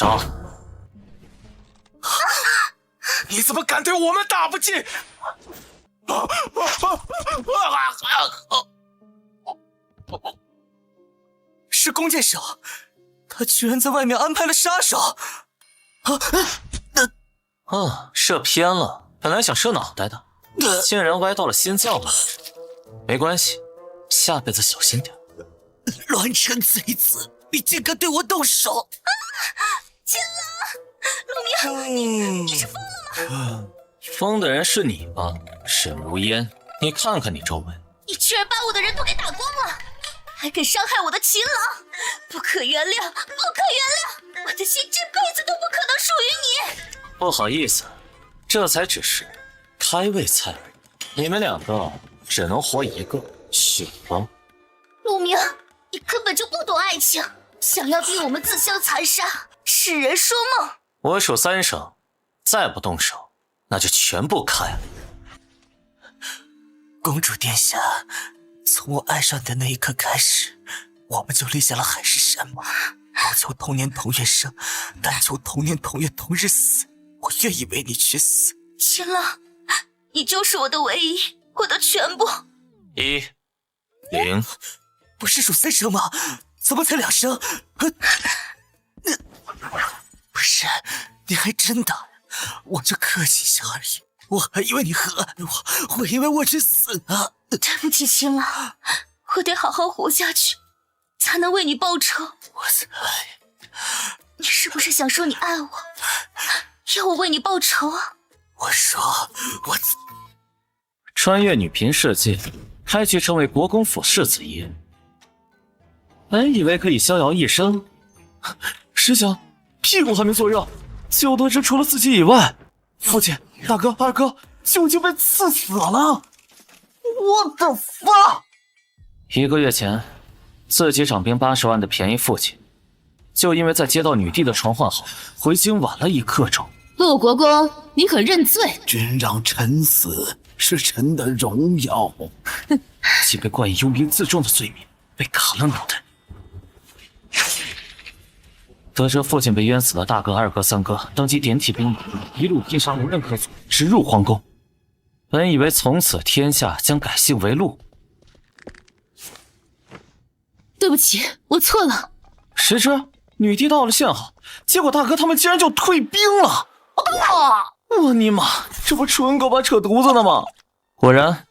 杀！你怎么敢对我们大不敬？是弓箭手，他居然在外面安排了杀手。射偏了，本来想射脑袋的，竟然歪到了心脏了。没关系，下辈子小心点。乱臣贼子，你竟敢对我动手！秦朗，陆明，你是疯了吗？疯的人是你吧，沈如烟？你看看你周围，你居然把我的人都给打光了，还敢伤害我的秦朗，不可原谅，不可原谅！我的心这辈子都不可能属于你。不好意思，这才只是开胃菜而已。你们两个只能活一个，雪崩。陆明，你根本就不懂爱情，想要逼我们自相残杀，痴人说梦。我数3声，再不动手，那就全部开了。公主殿下，从我爱上你的那一刻开始，我们就立下了海誓山盟，不求同年同月生，但求同年同月同日死。我愿意为你去死。秦朗，你就是我的唯一，我的全部。1、0，不是数3声吗？怎么才2声？不是，你还真打呀？我就客气一下而已。我还以为你和我以为我去死了。对不起，秦朗，我得好好活下去，才能为你报仇。我猜，你是不是想说你爱我，要我为你报仇啊？我说我穿越女频世界，开局成为国公府世子爷。本以为可以逍遥一生，试想屁股还没坐热，就得知除了自己以外，父亲、大哥、二哥就已经被刺死了。我的妈！1个月前，自己长兵80万的便宜父亲，就因为在接到女帝的传唤后，回京晚了1刻钟。陆国公，你可认罪？君让臣死是臣的荣耀。既被冠以幽冥自重的罪名，被砍了脑袋。得知父亲被冤死的大哥、二哥、三哥当即点起兵马，一路拼杀无任何阻，直入皇宫。本以为从此天下将改姓为陆。对不起，我错了。谁知女帝到了县后，结果大哥他们竟然就退兵了。我尼玛，这不纯狗把扯犊子呢吗？果然，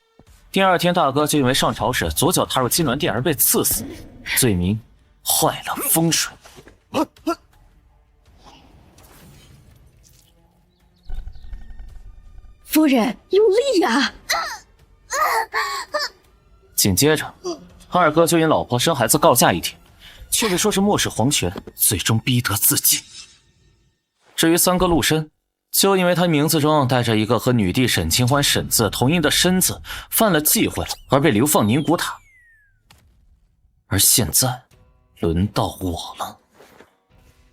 第2天大哥就因为上朝时左脚踏入金銮殿而被刺死，罪名坏了风水。夫人用力啊！紧接着，二哥就因老婆生孩子告假一天，却被说是漠视皇权，最终逼得自尽。至于三哥陆深，就因为他名字中带着一个和女帝沈清欢沈字同音的申字，犯了忌讳而被流放宁古塔。而现在，轮到我了。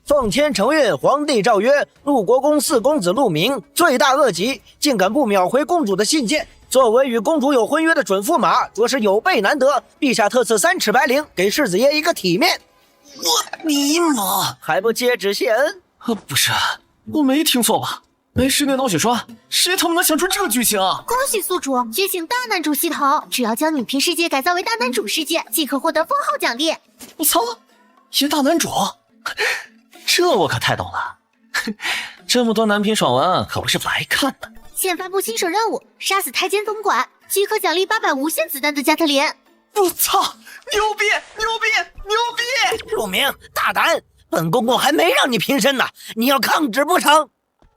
奉天承运，皇帝诏曰：陆国公四公子陆明罪大恶极，竟敢不秒回公主的信件。作为与公主有婚约的准驸马，着实有备难得。陛下特赐3尺白绫，给世子爷一个体面。我尼玛，还不接旨谢恩？不是，我没听错吧？没10年脑血栓，谁他妈能想出这个剧情啊？恭喜宿主觉醒大男主系统，只要将女频世界改造为大男主世界，即可获得封号奖励。我操，演大男主，这我可太懂了。这么多男频爽文可不是白看的。现发布新手任务，杀死太监总管，即可奖励800无限子弹的加特林。我操，牛逼牛逼牛逼！陆明大胆，本公公还没让你平身呢，你要抗旨不成？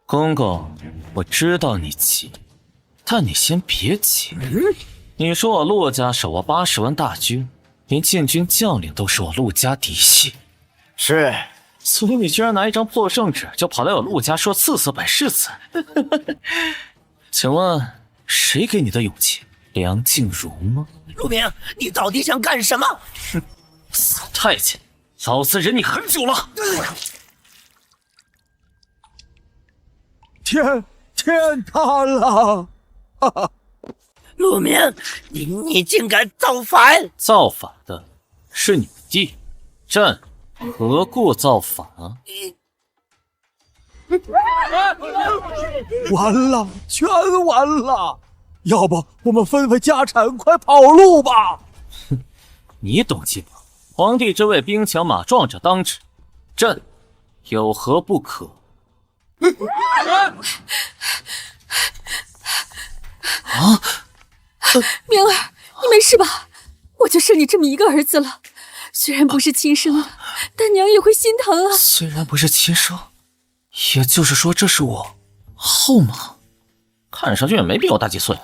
公公，我知道你急，但你先别急。你说我陆家手握80万大军，连禁军将领都是我陆家嫡系，是，所以你居然拿一张破圣旨就跑来我陆家说赐死本世子。请问谁给你的勇气？梁静茹吗？陆明，你到底想干什么？死太监，老子忍你很久了。天塌了！哈哈，陆明，你竟敢造反！造反的是女帝，朕何故造反啊？完了，全完了！要不我们分分家产，快跑路吧！你懂计谋？皇帝之位兵强马壮者当之，朕有何不可？啊！明儿，你没事吧？我就剩你这么一个儿子了，虽然不是亲生的，但娘也会心疼啊。虽然不是亲生，也就是说这是我后妈，看上去也没比我大几岁。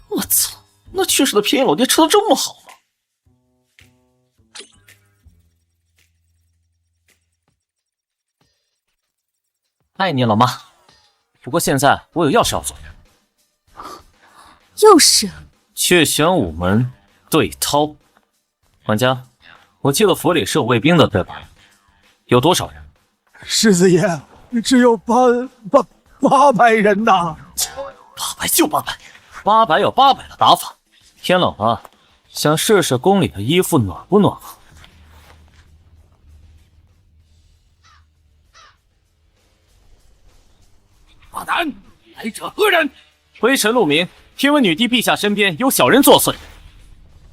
我操，那去世的偏眼老爹吃的这么好吗？爱你老妈，不过现在我有要事要做。又是去玄武门对涛。管家，我记得府里是有卫兵的，对吧？有多少人？世子爷，只有800人呐！800就800，800有800的打法。天冷了，想试试宫里的衣服暖不暖和？大胆！来者何人？微臣陆明，听闻女帝陛下身边有小人作祟，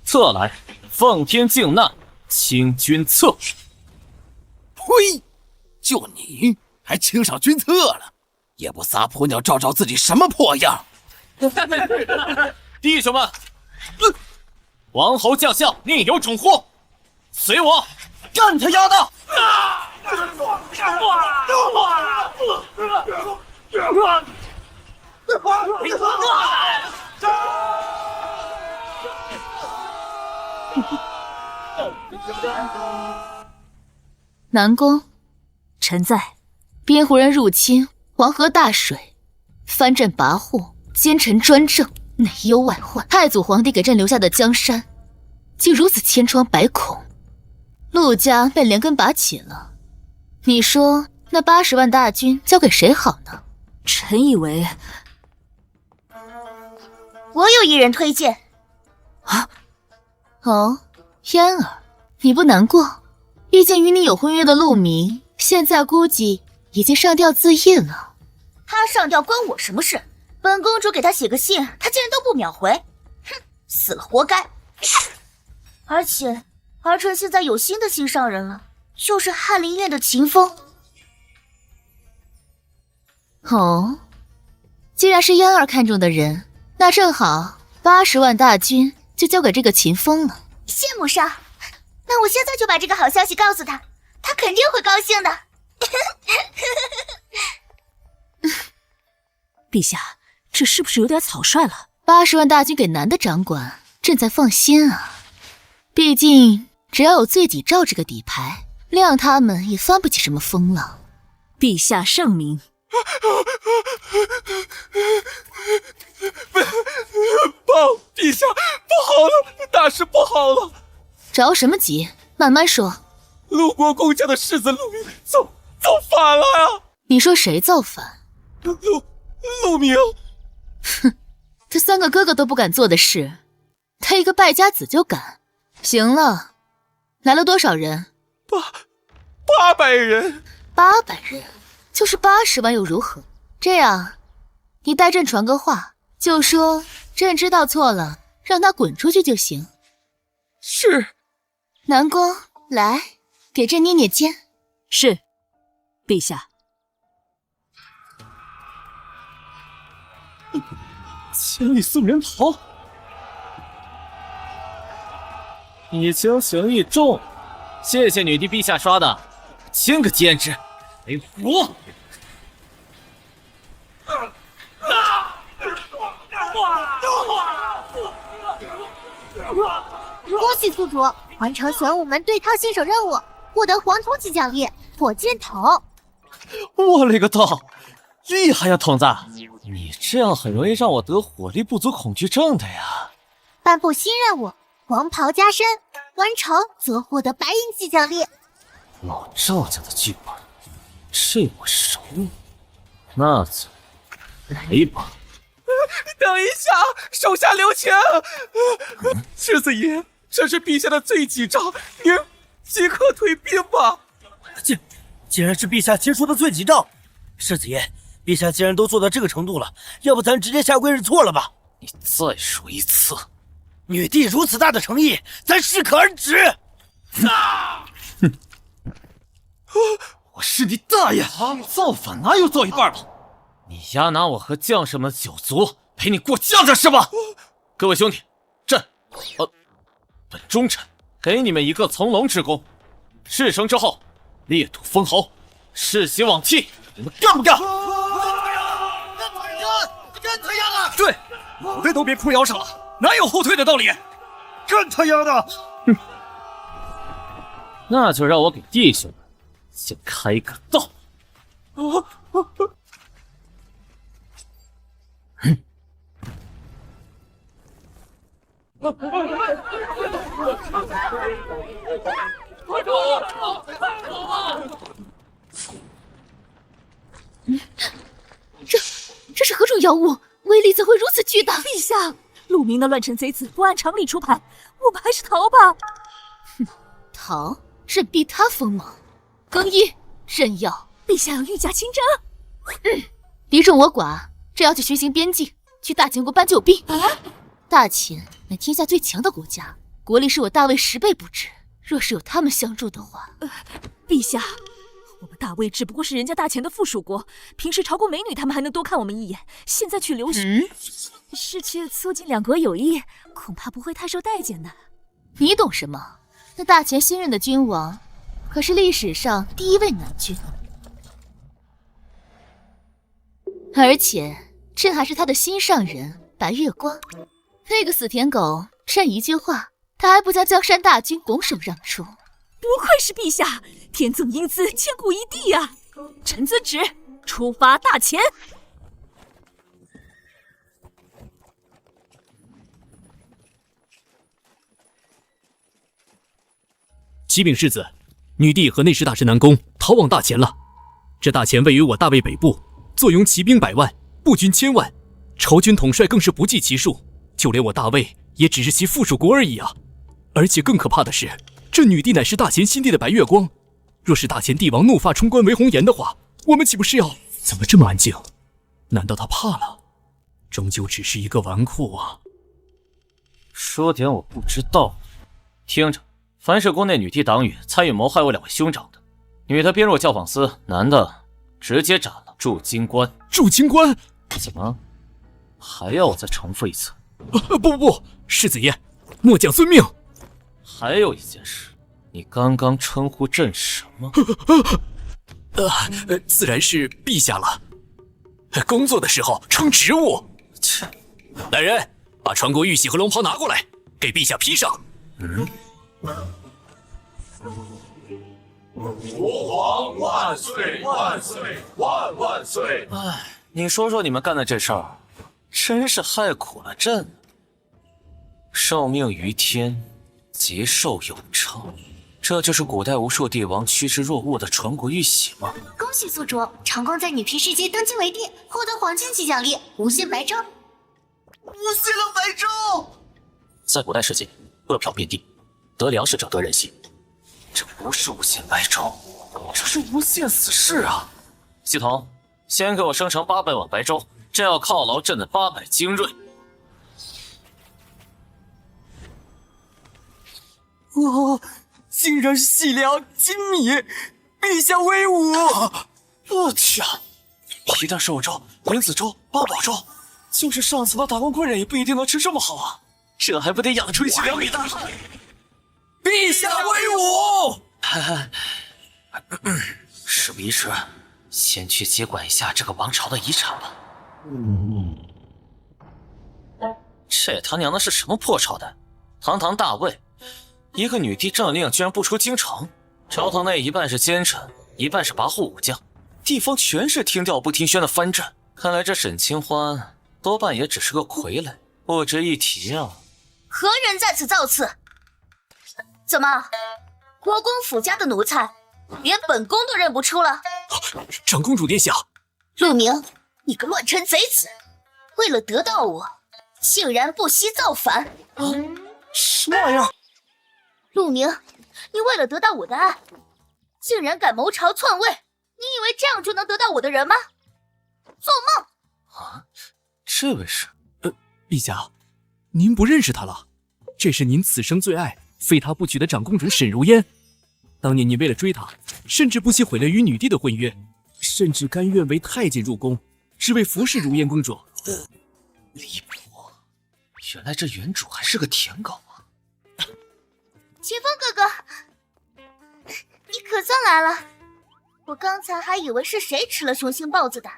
特来奉天靖难，清君侧。呸！就你还清上君侧了，也不撒泼鸟照照自己什么破样！弟兄们，王侯将相宁有种乎？随我干他丫的！南宫，臣在。边胡人入侵，黄河大水，藩镇跋扈，奸臣专政，内忧外患。太祖皇帝给朕留下的江山，竟如此千疮百孔，陆家被连根拔起了。你说那80万大军交给谁好呢？臣以为，我有一人推荐。啊？哦，嫣儿，你不难过？毕竟与你有婚约的陆明，现在估计已经上吊自缢了。他上吊关我什么事？本公主给他写个信，他竟然都不秒回，哼，死了活该。而且儿臣现在有新的心上人了，就是翰林院的秦风。哦，既然是嫣儿看中的人，那正好80万大军就交给这个秦风了。羡慕上，那我现在就把这个好消息告诉他，他肯定会高兴的。陛下，这是不是有点草率了？80万大军给男的掌管，朕才放心啊。毕竟只要有罪己诏这个底牌，谅他们也翻不起什么风浪。陛下圣明。陛下，不好了，大事不好了！着什么急？慢慢说。陆国公家的世子陆明造反了呀！你说谁造反？陆明。哼，这3个哥哥都不敢做的事，他一个败家子就敢。行了，来了多少人？800人。800人，就是80万又如何？这样，你代朕传个话，就说朕知道错了，让他滚出去就行。是。南宫，来，给朕捏捏肩。是，陛下。千里送人头，以情行义重，谢谢女帝陛下刷的，1000个兼职，没活。恭喜宿主完成玄武门对涛新手任务，获得黄铜级奖励火箭筒。我勒个道，厉害呀，筒子！你这样很容易让我得火力不足恐惧症的呀。颁布新任务，黄袍加身，完成则获得白银级奖励。老赵家的剧本，这我熟。那就来吧。等一下，手下留情！世子爷，这是陛下的罪己诏，您即刻退兵吧。既然是陛下杰出的罪己诏，世子爷，陛下既然都做到这个程度了，要不咱直接下跪认错了吧？你再说一次，女帝如此大的诚意，咱适可而止。哼！我是你大爷！造反哪有做一半的？你丫拿我和将士们的酒足陪你过将着是吧？各位兄弟，朕，本忠臣给你们一个从龙之功，事成之后，裂土封侯，世袭罔替，你们干不干？干他丫的！对，脑袋都别哭腰上了，哪有后退的道理？干他丫的！哼，那就让我给弟兄们先开个道。这是何种妖物？威力怎会如此巨大？陛下，陆明的乱臣贼子不按常理出牌，我们还是逃吧。哼，逃？朕逼他锋芒。更衣，朕要陛下要御驾亲征。敌众我寡，朕要去巡行边境，去大秦国搬救兵。大秦乃天下最强的国家，国力是我大魏10倍不止。若是有他们相助的话，陛下，我们大魏只不过是人家大秦的附属国，平时朝贡美女他们还能多看我们一眼，现在去留失去促进两国友谊，恐怕不会太受待见的。你懂什么？那大秦新任的君王可是历史上第1位男君，而且朕还是他的心上人白月光。那个死舔狗，朕一句话，他还不将江山大军拱手让出。不愧是陛下，天纵英姿，千古一帝呀！臣遵旨，出发大秦。启禀世子，女帝和内侍大臣南宫逃往大前了。这大前位于我大魏北部，坐拥骑兵100万，步军1000万，朝军统帅更是不计其数，就连我大魏也只是其附属国而已啊！而且更可怕的是，这女帝乃是大前新帝的白月光，若是大前帝王怒发冲冠为红颜的话，我们岂不是要……怎么这么安静？难道他怕了？终究只是一个纨绔啊！说点我不知道，听着。凡是宫内女帝党羽参与谋害我2位兄长的，女的编入教坊司，男的直接斩了，驻京官。驻京官？怎么还要我再重复一次？不，世子爷，末将遵命。还有一件事，你刚刚称呼朕什么？自然是陛下了。工作的时候称职务。切！来人，把传国玉玺和龙袍拿过来，给陛下披上。国皇万岁万岁万万岁！哎，你说说你们干的这事儿，真是害苦了朕。受命于天，劫寿永昌，这就是古代无数帝王趋之若鹜的传国玉玺吗？恭喜宿主成功在女皮世界登基为帝，获得黄金级奖励无限白粥。无限的白粥！在古代世界，饿殍遍地，得粮食者得人心。这不是无限白粥，这是无限死士啊！系统，先给我生成800碗白粥，朕要犒劳朕的800精锐。哦，竟然是细粮精米，陛下威武！我去啊！皮蛋瘦肉粥、莲子粥、八宝粥，就是上层的打工工人也不一定能吃这么好啊！这还不得养出一群2米大汉？陛下威武！事不宜迟，先去接管一下这个王朝的遗产吧。这他娘的是什么破朝代？堂堂大魏，一个女帝政令居然不出京城，朝堂内一半是奸臣，一半是跋扈武将，地方全是听调不听宣的藩镇。看来这沈清欢多半也只是个傀儡，不值一提啊。何人在此造次？怎么，国公府家的奴才连本宫都认不出了？长公主殿下，陆明，你个乱臣贼子，为了得到我，竟然不惜造反！什么玩意儿？陆明，你为了得到我的爱，竟然敢谋朝篡位，你以为这样就能得到我的人吗？做梦！啊，这位是？陛下，您不认识她了？这是您此生最爱、非她不娶的长公主沈如烟。当年你为了追她，甚至不惜毁了与女帝的婚约，甚至甘愿为太监入宫，只为服侍如烟公主。离谱！原来这原主还是个舔狗啊！秦风哥哥，你可算来了！我刚才还以为是谁吃了雄心豹子胆，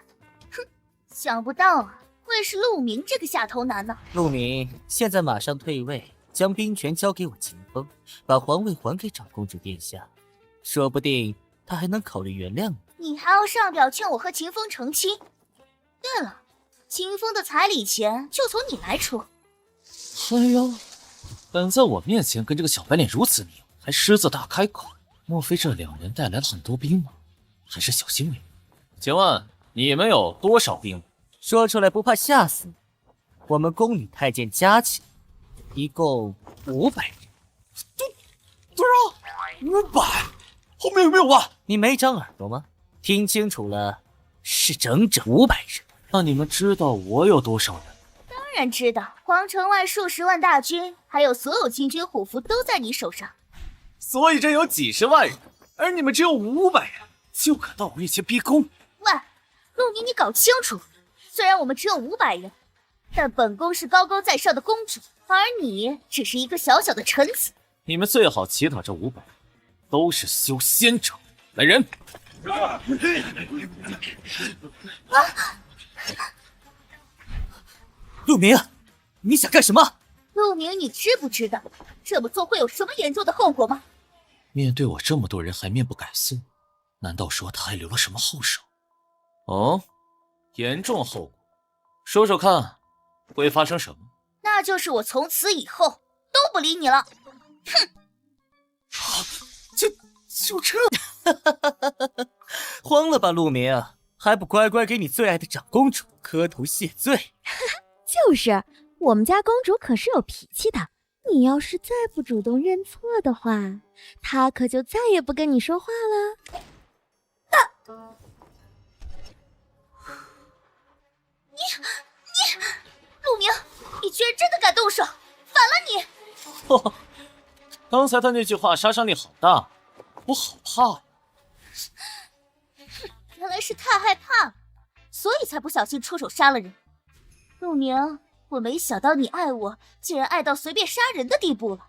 哼，想不到啊，会是陆明这个下头男呢。陆明，现在马上退位，将兵权交给我秦风，把皇位还给长公主殿下，说不定他还能考虑原谅你。你还要上表劝我和秦风成亲。对了，秦风的彩礼钱就从你来出。哎呦，敢在我面前跟这个小白脸如此拧，还狮子大开口，莫非这两人带来了很多兵马？还是小心为妙。请问你们有多少兵？说出来不怕吓死你。我们宫女太监加起来，一共500人。多少？500？后面有没有啊？你没长耳朵吗？听清楚了，是整整500人。那你们知道我有多少人？当然知道，皇城外数十万大军，还有所有禁军虎符都在你手上。所以这有几十万人，而你们只有500人，就敢到我面前逼宫？喂，陆明，你搞清楚，虽然我们只有500人，但本宫是高高在上的公主，而你只是一个小小的臣子。你们最好祈祷这500人都是修仙者。来人！陆明，你想干什么？陆明，你知不知道这么做会有什么严重的后果吗？面对我这么多人还面不改色，难道说他还留了什么后手？哦，严重后果，说说看，会发生什么？那就是我从此以后都不理你了。哼！就这，慌了吧，陆明？还不乖乖给你最爱的长公主磕头谢罪？就是，我们家公主可是有脾气的。你要是再不主动认错的话，她可就再也不跟你说话了。你，陆明，你居然真的敢动手，反了你！刚才他那句话杀伤力好大，我好怕呀！原来是太害怕了，所以才不小心出手杀了人。陆明，我没想到你爱我，竟然爱到随便杀人的地步了。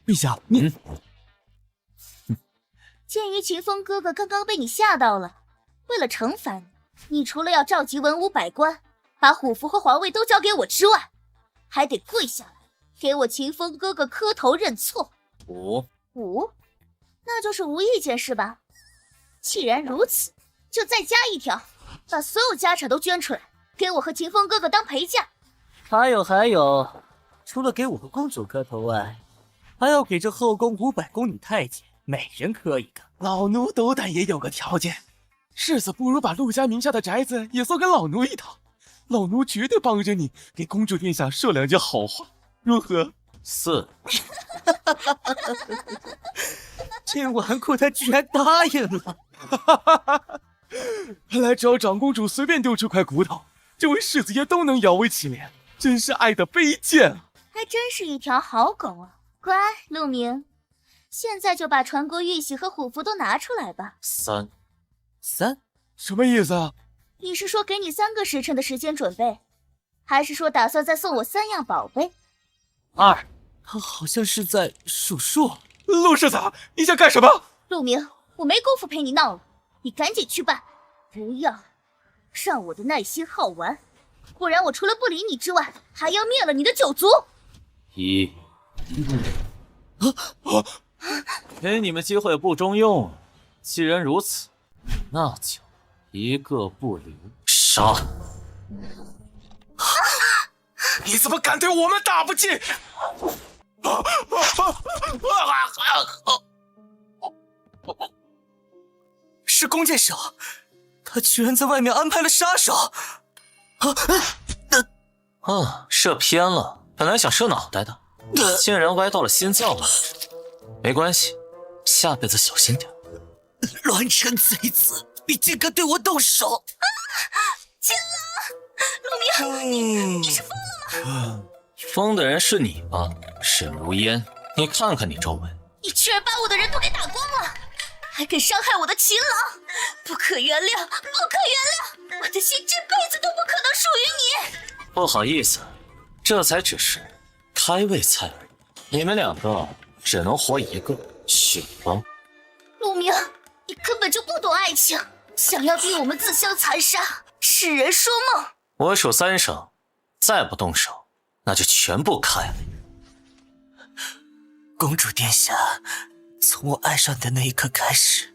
陛下，你……鉴于秦风哥哥刚刚被你吓到了，为了惩罚你，你除了要召集文武百官，把虎符和皇位都交给我之外，还得跪下来给我秦风哥哥磕头认错。5，那就是无意见是吧？既然如此，就再加一条，把所有家产都捐出来，给我和秦风哥哥当陪嫁。还有，除了给我和公主磕头外，还要给这后宫500宫女太监每人磕一个。老奴斗胆也有个条件，世子不如把陆家名下的宅子也送给老奴一套，老奴绝对帮着你给公主殿下说2句好话，如何？4。这纨绔他居然答应了！看来只要长公主随便丢出块骨头，这位世子爷都能摇尾乞怜，真是爱的卑贱啊！还真是一条好狗啊！乖，陆明，现在就把传国玉玺和虎符都拿出来吧。3，什么意思啊？你是说给你3个时辰的时间准备，还是说打算再送我3样宝贝？2。他好像是在数数。陆世子，你想干什么？陆明，我没工夫陪你闹了，你赶紧去办，不要让我的耐心耗完，不然我除了不理你之外，还要灭了你的9族。1。给你们机会不中用，既然如此，那就一个不留，杀！你怎么敢对我们大不敬？是弓箭手，他居然在外面安排了杀手！射偏了，本来想射脑袋的，竟然歪到了心脏了。没关系，下辈子小心点。乱臣贼子，你竟敢对我动手！秦朗，陆明，你是疯了吗？疯的人是你吧，沈如烟？你看看你周围，你居然把我的人都给打光了，还敢伤害我的秦朗，不可原谅，不可原谅！我的心这辈子都不可能属于你。不好意思，这才只是开胃菜而已，你们两个只能活一个，雪崩。陆明，你根本就不懂爱情，想要逼我们自相残杀，痴人说梦。我数3声，再不动手，那就全部开了。公主殿下，从我爱上你的那一刻开始，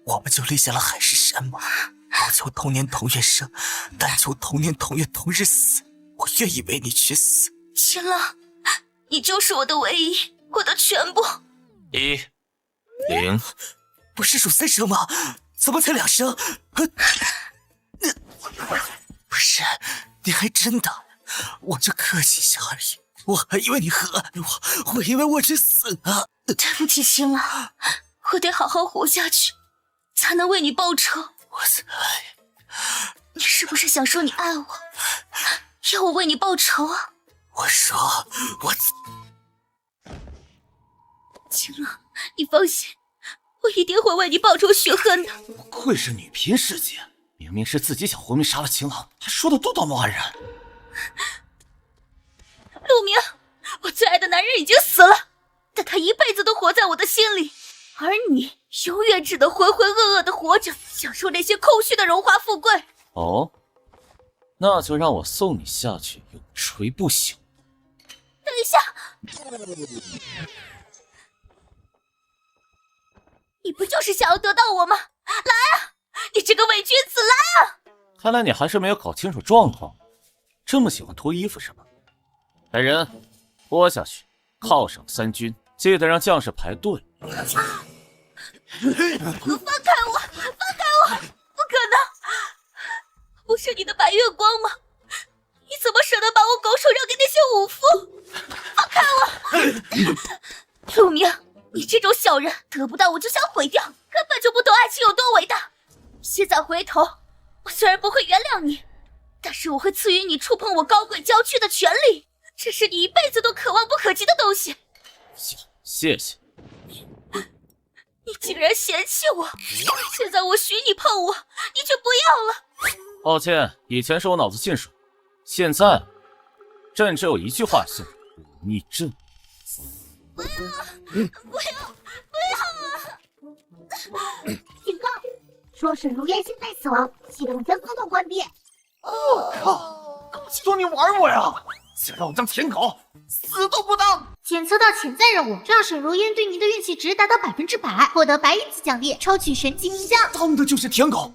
我们就立下了海誓山盟，不求同年同月生，但求同年同月同日死。我愿意为你去死。秦朗，你就是我的唯一，我的全部。1、0，不是数3声吗？怎么才2声？不是，你还真打，我就客气一下而已。我还以为你和我以为我去死了。对不起，秦朗，我得好好活下去，才能为你报仇。我猜，你是不是想说你爱我，要我为你报仇啊？我说我。秦朗，你放心，我一定会为你报仇雪恨的。不愧是女频世界，明明是自己想活命杀了秦朗，还说的多道貌岸然。陆明，我最爱的男人已经死了，但他一辈子都活在我的心里，而你永远只能浑浑噩噩的活着，享受那些空虚的荣华富贵。哦，那就让我送你下去，永垂不朽。等一下，你不就是想要得到我吗？来啊，你这个伪君子，来啊！看来你还是没有搞清楚状况，这么喜欢脱衣服是吧？来人，拨下去，犒赏3军，记得让将士排队。放开我！放开我！不可能！不是你的白月光吗？你怎么舍得把我拱手让给那些武夫？放开我！陆明，你这种小人，得不到我就想毁掉，根本就不懂爱情有多伟大。现在回头，我虽然不会原谅你，但是我会赐予你触碰我高贵娇躯的权利，这是你一辈子都可望不可及的东西。谢谢。你竟然嫌弃我，现在我许你碰我，你却不要了。抱歉，以前是我脑子进水，现在朕只有一句话送你：逆朕。不要！不要！不要啊！警告！说沈如烟现在死亡，系统将自动关闭。我靠！搞不懂你玩我呀！想让我当舔狗，死都不当！检测到潜在任务，让沈如烟对您的运气值达到100%，获得白银级奖励，抽取神级名将。当的就是舔狗！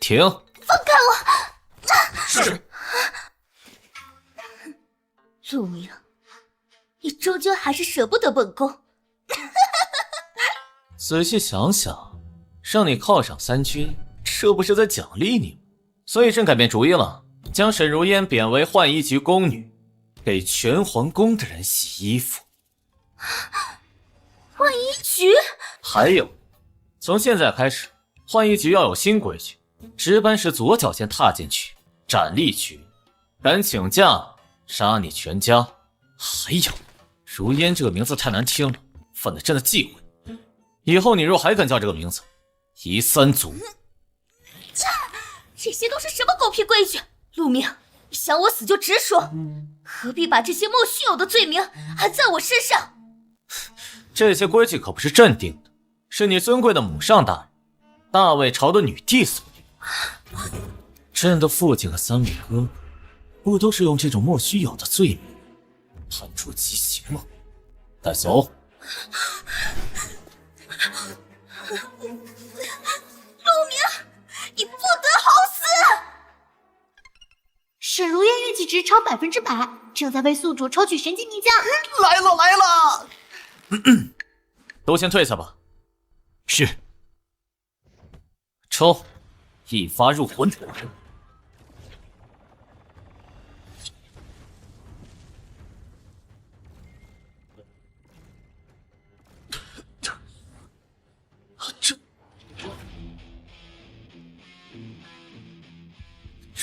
停！放开我！是。陆明，你终究还是舍不得本宫。仔细想想，让你犒赏3军，这不是在奖励你吗？所以朕改变主意了，将沈如烟贬为浣衣局宫女，给全皇宫的人洗衣服。浣衣局？还有，从现在开始，浣衣局要有新规矩，值班时左脚先踏进去，斩立局，敢请假，杀你全家。还有，如烟这个名字太难听了，犯了朕的忌讳。以后你若还敢叫这个名字，夷3族。这些都是什么狗屁规矩？陆明，你想我死就直说，何必把这些莫须有的罪名安在我身上？这些规矩可不是朕定的，是你尊贵的母上大人，大魏朝的女帝所定。朕的父亲和3位哥哥，不都是用这种莫须有的罪名判处极刑吗？带走。陆明，你不得好死！沈如烟运气值超100%，正在为宿主抽取神级名将。来了来了！都先退下吧。是。抽，一发入魂。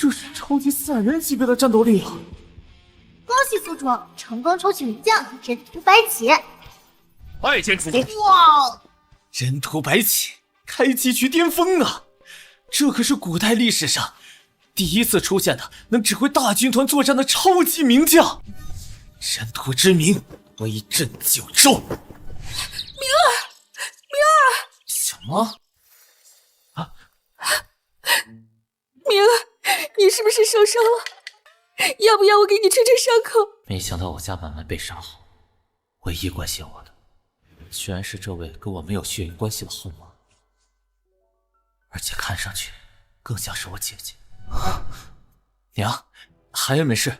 这是超级赛亚人级别的战斗力啊！恭喜宿主成功抽取名将人屠白起。拜见主公。哇！人屠白起，开启区巅峰啊！这可是古代历史上第一次出现的能指挥大军团作战的超级名将。人屠之名，威震九州。明儿，什么？明儿，你是不是受伤了？要不要我给你吹吹伤口？没想到我家满满被杀后，唯一关心我的，居然是这位跟我没有血缘关系的后妈，而且看上去更像是我姐姐。娘，孩儿没事，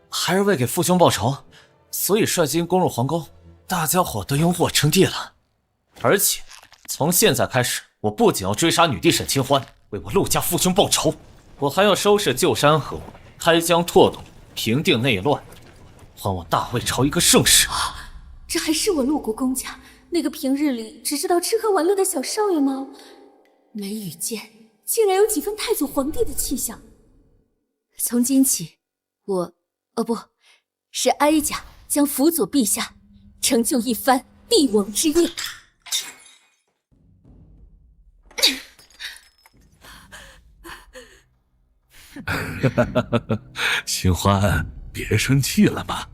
孩儿为给父兄报仇，所以率军攻入皇宫，大家伙都拥我称帝了。而且从现在开始，我不仅要追杀女帝沈清欢，为我陆家父兄报仇，我还要收拾旧山河，开疆拓土，平定内乱，还我大魏朝一个盛世。这还是我陆国公家那个平日里只知道吃喝玩乐的小少爷吗？眉宇间竟然有几分太祖皇帝的气象。从今起，是哀家将辅佐陛下，成就一番帝王之业。清欢，别生气了嘛，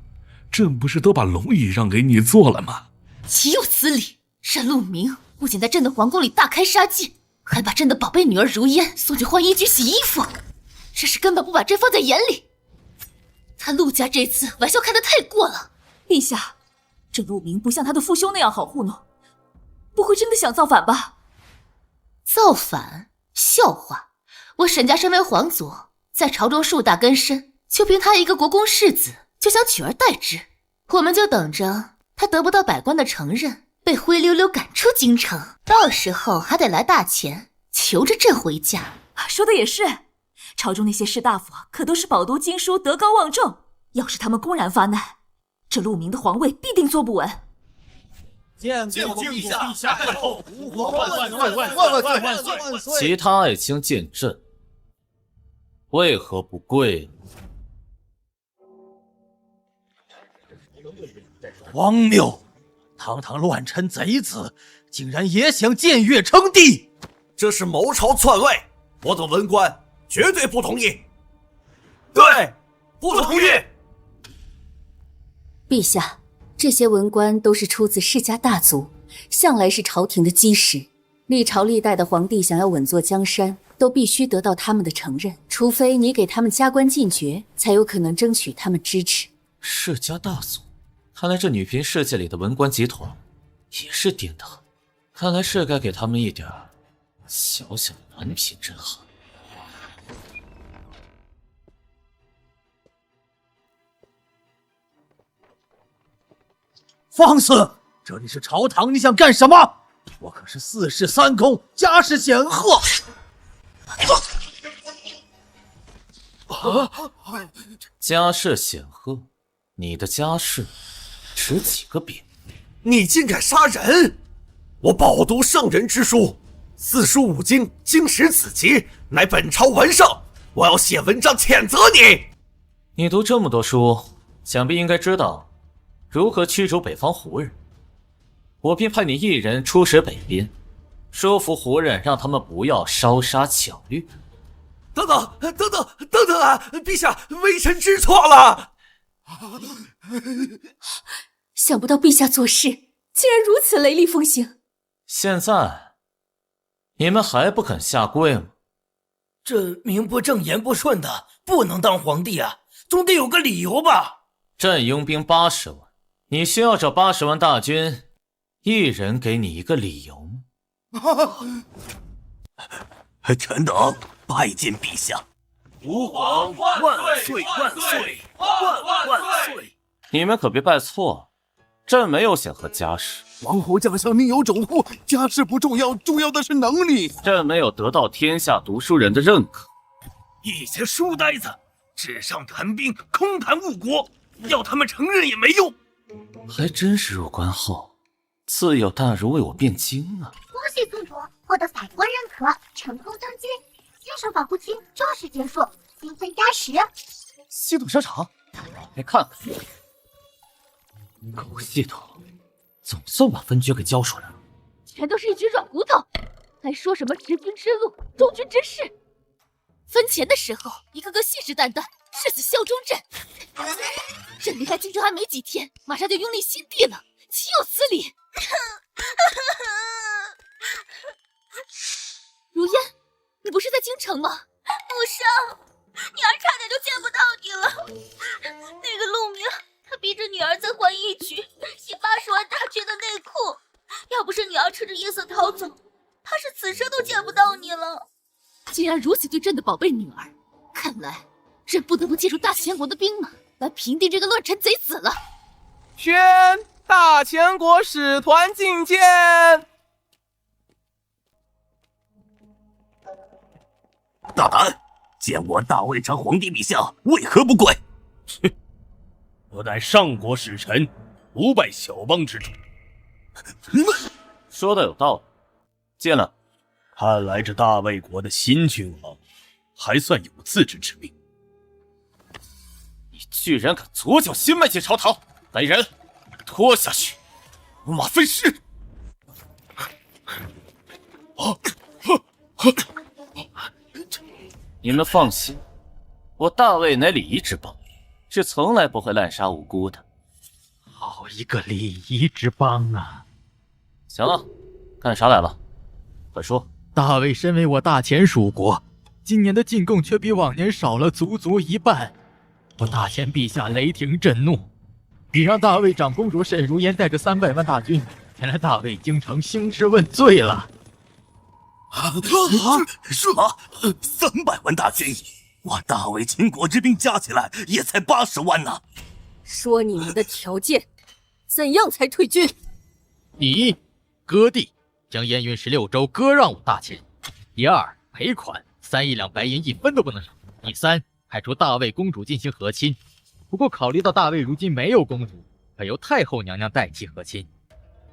朕不是都把龙椅让给你坐了吗？岂有此理！沈陆明不仅在朕的皇宫里大开杀戒，还把朕的宝贝女儿如烟送去换衣局洗衣服，这是根本不把朕放在眼里。他陆家这次玩笑开得太过了。陛下，这陆明不像他的父兄那样好糊弄，不会真的想造反吧？造反？笑话！我沈家身为皇族，在朝中树大根深，就凭他一个国公世子就想取而代之，我们就等着他得不到百官的承认，被灰溜溜赶出京城，到时候还得来大钱求着朕回家。说的也是，朝中那些士大夫可都是饱读经书，德高望重，要是他们公然发难，这陆明的皇位必定坐不稳。见过陛下太后，吾皇万岁万岁！其他爱卿见朕，为何不跪？荒谬！堂堂乱臣贼子，竟然也想僭越称帝，这是谋朝篡位，我等文官绝对不同意。对，不同意。陛下，这些文官都是出自世家大族，向来是朝廷的基石。历朝历代的皇帝想要稳坐江山，都必须得到他们的承认，除非你给他们加官进爵，才有可能争取他们支持。世家大族，看来这女频世界里的文官集团也是颠的很，看来是该给他们一点小小的男频震撼。放肆！这里是朝堂，你想干什么？我可是四世三公，家世显赫。家世显赫，你的家世值几个匾？你竟敢杀人！我饱读圣人之书，四书五经，经史子集，乃本朝文圣。我要写文章谴责你。你读这么多书，想必应该知道如何驱逐北方胡人。我便派你一人出使北边，说服胡人，让他们不要烧杀抢掠。等等啊！陛下，微臣知错了。想不到陛下做事竟然如此雷厉风行。现在你们还不肯下跪吗？这名不正言不顺的，不能当皇帝啊，总得有个理由吧？朕拥兵80万，你需要这80万大军，一人给你一个理由吗？臣等拜见陛下。吾皇万岁万岁万岁！你们可别拜错了，朕没有显赫家世。王侯将相宁有种乎？家世不重要，重要的是能力。朕没有得到天下读书人的认可。一些书呆子，纸上谈兵，空谈误国，要他们承认也没用。还真是入关后，自有大儒为我辩经啊！恭喜宿主获得法官认可，成功登基，新手保护期正式结束，兴奋加时。系统商场，来看看。狗系统，总算把分局给交出来了。全都是一群软骨头，还说什么执军之路、忠君之事。分钱的时候，一个个信誓旦旦，誓死效忠朕。朕离开京城还没几天，马上就拥立新帝了，岂有此理！如烟，你不是在京城吗？不是，女儿差点就见不到你了。那个陆明，他逼着女儿再换一局洗80万大军的内裤，要不是女儿趁着夜色逃走，他是此生都见不到你了。既然如此对朕的宝贝女儿，看来朕不得不借助大秦国的兵马来平定这个乱臣贼子了。宣大秦国使团觐见。大胆！见我大魏朝皇帝陛下，为何不跪？哼！我乃上国使臣，不拜小邦之主。说的有道理。进来。看来这大魏国的新君王还算有自知之明。你居然敢左脚新迈进朝堂，来人，拖下去，五马分尸！你们放心，我大魏乃礼仪之邦，是从来不会滥杀无辜的。好一个礼仪之邦啊！行了，干啥来了？快说。大魏身为我大前属国，今年的进贡却比往年少了足足一半。我大前陛下雷霆震怒，已让大魏长公主沈如烟带着300万大军前来大魏京城兴师问罪了。什么？300万大军？我大魏秦国之兵加起来也才80万呢。说你们的条件，怎样才退军？第一，割地。将燕云16州割让我大秦。第二，赔款3亿两白银1分都不能少。第三，派出大魏公主进行和亲。不过考虑到大魏如今没有公主，可由太后娘娘代替和亲。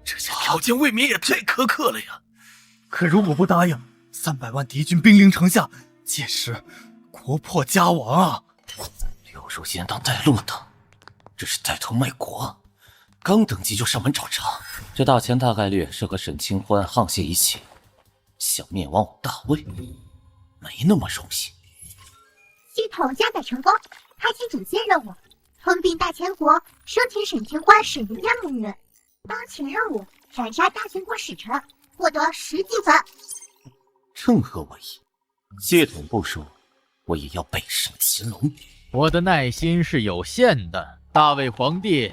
这些条件未免也太苛刻了呀！可如果不答应，300万敌军兵临城下，届时国破家亡啊！刘如烟当带路的，这是带头卖国。刚登基就上门找茬，这大钱大概率是和沈清欢沆瀣一气，想灭亡我大魏，没那么容易。系统加载成功，开启主线任务：吞并大秦国，生擒沈清欢、沈如烟母女。当前任务：斩杀大秦国使臣，获得10积分。正合我意，系统不说，我也要北上擒龙。我的耐心是有限的，大魏皇帝。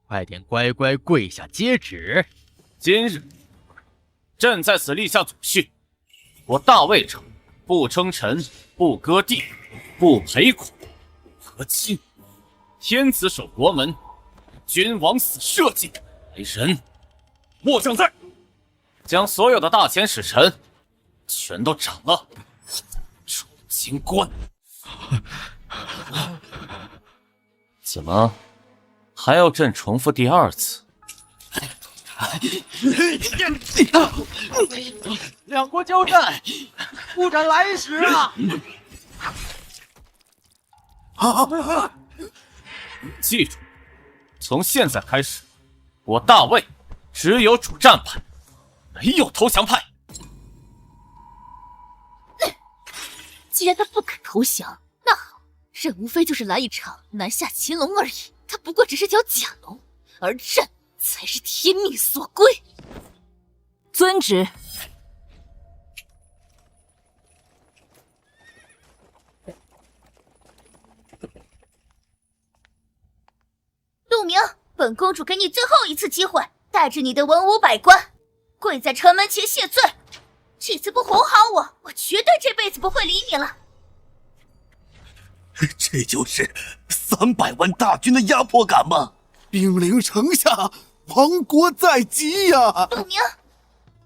快点乖乖跪下接旨！今日，朕在此立下祖训：我大魏者，不称臣，不割地，不赔款，不和亲。天子守国门，君王死社稷。来人，末将在，将所有的大秦使臣全都斩了，出京关。怎么？还要朕重复第2次？两国交战，不斩来使啊！记住，从现在开始，我大魏只有主战派，没有投降派。既然他不肯投降，那好，朕无非就是来一场南下擒龙而已。他不过只是条假龙，而朕才是天命所归。遵旨。陆明，本公主给你最后一次机会，带着你的文武百官，跪在城门前谢罪。这次不哄好我，我绝对这辈子不会理你了。这就是300万大军的压迫感吗？兵临城下，亡国在即呀！陆明，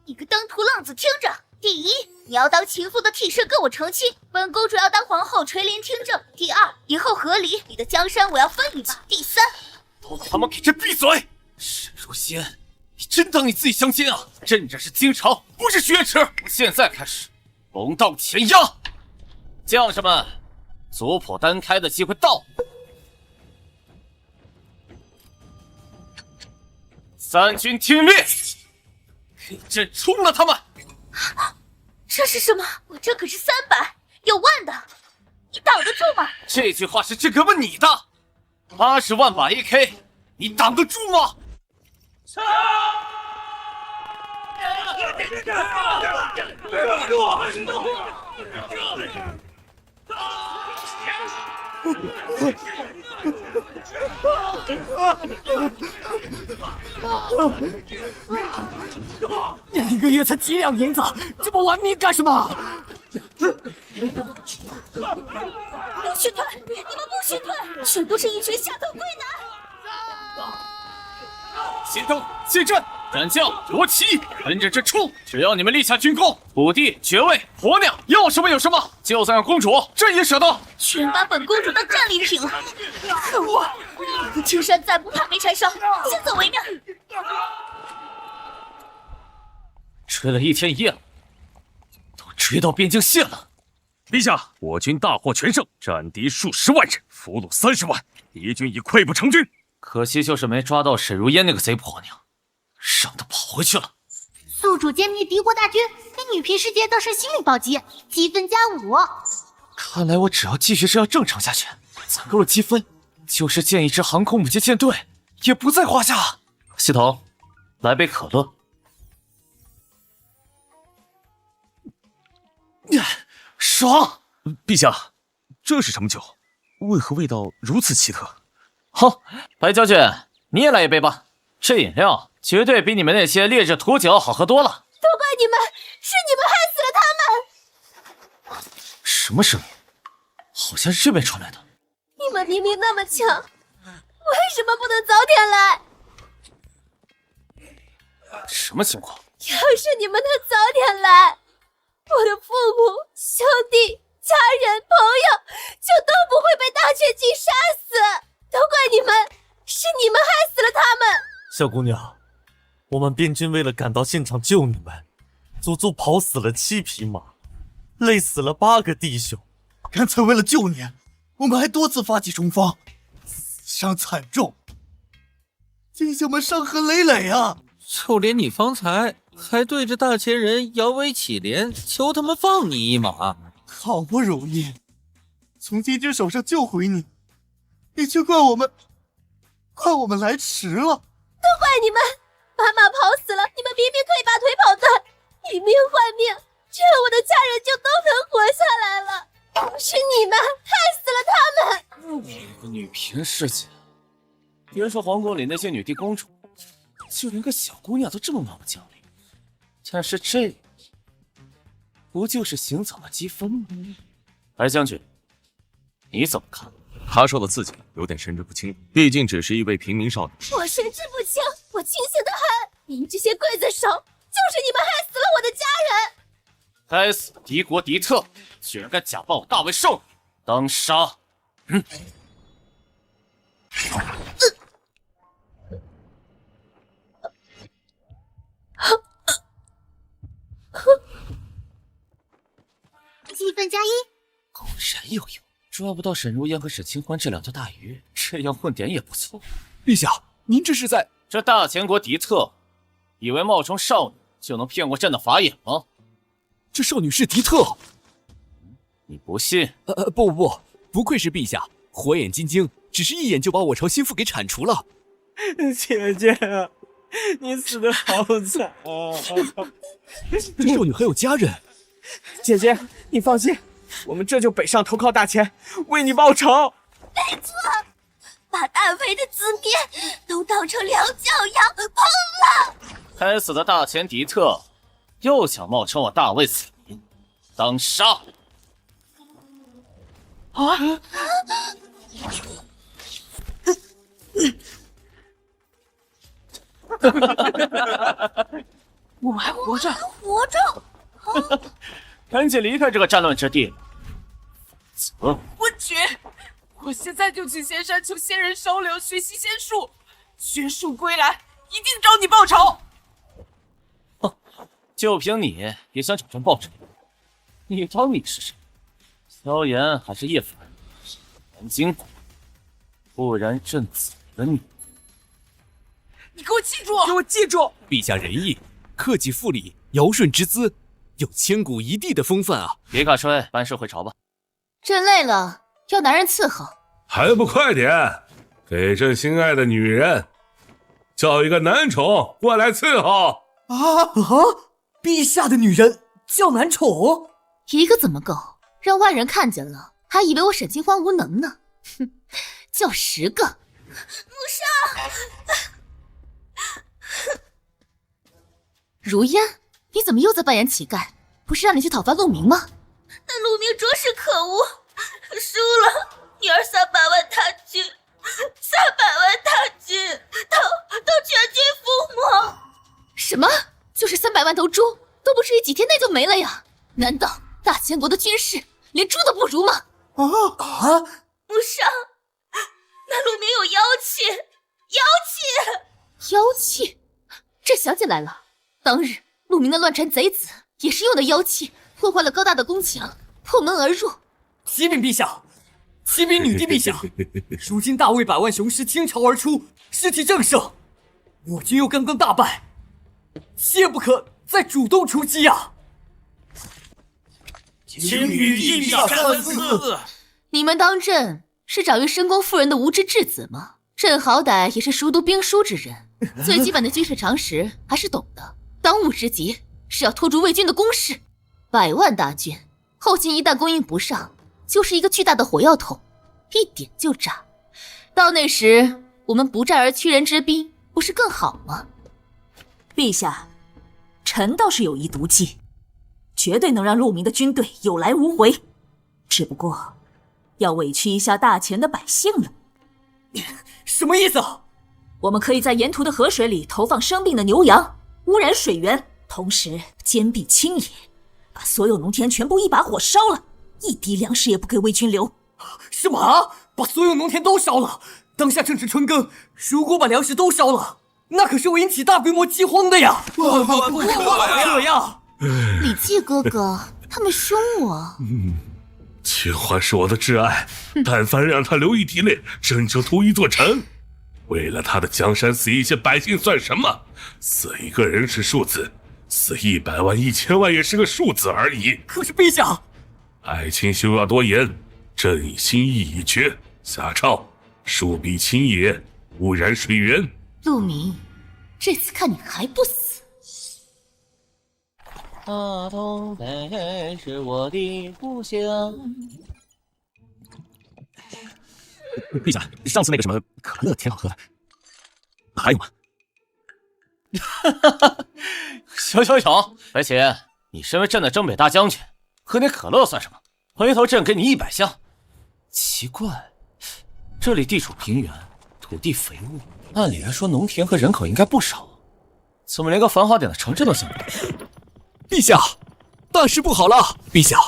你个登徒浪子，听着！第一，你要当情妇的替身跟我成亲，本公主要当皇后垂帘听政。第二，以后和离，你的江山我要分一半。第三，都他妈给朕闭嘴！沈如仙，你真当你自己相亲啊？朕这是京朝，不是雪耻！从现在开始，龙到前压，将士们，族谱单开的机会到了。三军听令，给朕冲了他们！这是什么？我这可是300，有万的，你挡得住吗？这句话是朕哥问你的。80万把 AK， 你挡得住吗？一个月才几两银子，这么玩命干什么？不许退！你们不许退！全都是一群下等龟男！先登谢朕，斩将夺旗，跟着朕冲！只要你们立下军功，土地、爵位、婆娘，要什么有什么。就算要公主，朕也舍得。全把本公主当战利品了！可恶！青山再不怕没柴烧，先走为妙。追了1天1夜了，都追到边境线了。陛下，我军大获全胜，战敌数10万人，俘虏30万，敌军已溃不成军。可惜就是没抓到沈如烟那个贼婆娘，让她跑回去了。宿主歼灭敌国大军，给女频世界得失心理暴击，积分加5。看来我只要继续这样正常下去，攒够了积分，就是建一支航空母舰舰队也不在话下。系统，来杯可乐。爽！陛下，这是什么酒？为何味道如此奇特？好，白将军，你也来一杯吧。这饮料绝对比你们那些劣质土酒好喝多了。都怪你们，是你们害死了他们！什么声音？好像是这边传来的。你们明明那么强，为什么不能早点来？什么情况？要是你们能早点来，我的父母、兄弟、家人、朋友就都不会被大犬精杀死。都怪你们，是你们害死了他们。小姑娘，我们边军为了赶到现场救你们，足足跑死了7匹马，累死了8个弟兄。刚才为了救你，我们还多次发起冲锋，死伤惨重，弟兄们伤痕累累啊！就连你方才还对着大前人摇尾乞怜，求他们放你一马。好不容易从敌军手上救回你，你却怪我们来迟了。都怪你们，把马跑死了，你们明明可以把腿跑断，以命换命，这样我的家人就都能活下来了。是你们害死了他们。这个女频世界，别说皇宫里那些女帝公主，就连个小姑娘都这么蛮不讲理。但是这不就是行走的积分吗？白将军，你怎么看？他受的刺激有点神志不清，毕竟只是一位平民少女。我神志不清，我清醒的很。你们这些刽子手，就是你们害死了我的家人。该死的敌国敌特，居然敢假扮我大魏少女，当杀！积分加1。果然有用，抓不到沈如烟和沈清欢这2条大鱼，这样混点也不错。陛下，您这是在……这大前国敌特，以为冒充少女就能骗过朕的法眼吗？这少女是敌特。你不信？不愧是陛下，火眼金睛，只是一眼就把我朝心腹给铲除了。姐姐啊，你死得好惨啊！这少女还有家人。姐姐，你放心，我们这就北上投靠大前，为你报仇。没错，把大魏的子民都当成良教羊烹了。该死的大前敌特，又想冒充我大魏子民，当杀！我们还活着，活着！赶紧离开这个战乱之地，否则我去！我现在就去仙山求仙人收留，学习仙术，学术归来，一定找你报仇！就凭你也想找朕报仇？你当你是谁？萧炎还是叶凡？南京国，不然朕宰了你！你给我记住！给我记住！陛下仁义，克己复礼，尧舜之资，有千古一帝的风范啊！别卡衰，班师回朝吧。朕累了，要男人伺候。还不快点，给朕心爱的女人叫一个男宠过来伺候。陛下的女人叫男宠，一个怎么够？让外人看见了，还以为我沈清欢无能呢。哼，叫10个。母上，如烟，你怎么又在扮演乞丐？不是让你去讨伐陆明吗？那陆明着实可恶，输了，女儿300万大军，300万大军，都全军覆没。什么？就是300万头猪，都不至于几天内就没了呀？难道大秦国的军事连猪都不如吗？母上，那陆明有妖气，妖气？朕想起来了，当日陆明的乱臣贼子也是用的妖气破坏了高大的宫墙，破门而入。启禀陛下，启禀女帝陛下，如今大魏百万雄师倾巢而出，士气正盛，我军又刚刚大败，切不可再主动出击啊！请女帝陛下三思。你们当朕是长于深宫妇人的无知质子吗？朕好歹也是熟读兵书之人，最基本的军事常识还是懂的。当务之急是要拖住魏军的攻势，100万大军，后勤一旦供应不上，就是一个巨大的火药桶，一点就炸。到那时，我们不战而屈人之兵，不是更好吗？陛下，臣倒是有一毒计，绝对能让陆明的军队有来无回，只不过要委屈一下大秦的百姓了。什么意思？我们可以在沿途的河水里投放生病的牛羊，污染水源，同时坚壁清野，把所有农田全部一把火烧了，一滴粮食也不给魏军留。什么？把所有农田都烧了？当下正是春耕，如果把粮食都烧了，那可是会引起大规模饥荒的呀！不可这样！李记哥哥，他们凶我。秦欢是我的挚爱，但凡让他留一滴泪，朕就屠一座城。为了他的江山，死一些百姓算什么？死一个人是数字，死100万、1000万也是个数字而已。可是陛下，爱卿休要多言，朕已心意已决。下诏，树壁清野，污染水源。陆明，这次看你还不死！大东北是我的故乡。陛下，上次那个什么可乐挺好喝的，还有吗？行，白起，你身为朕的征北大将军，喝点可乐算什么？回头朕给你100箱。奇怪，这里地处平原，土地肥沃，按理来说农田和人口应该不少，怎么连个繁华点的城镇都想不到？陛下，大事不好了！陛下，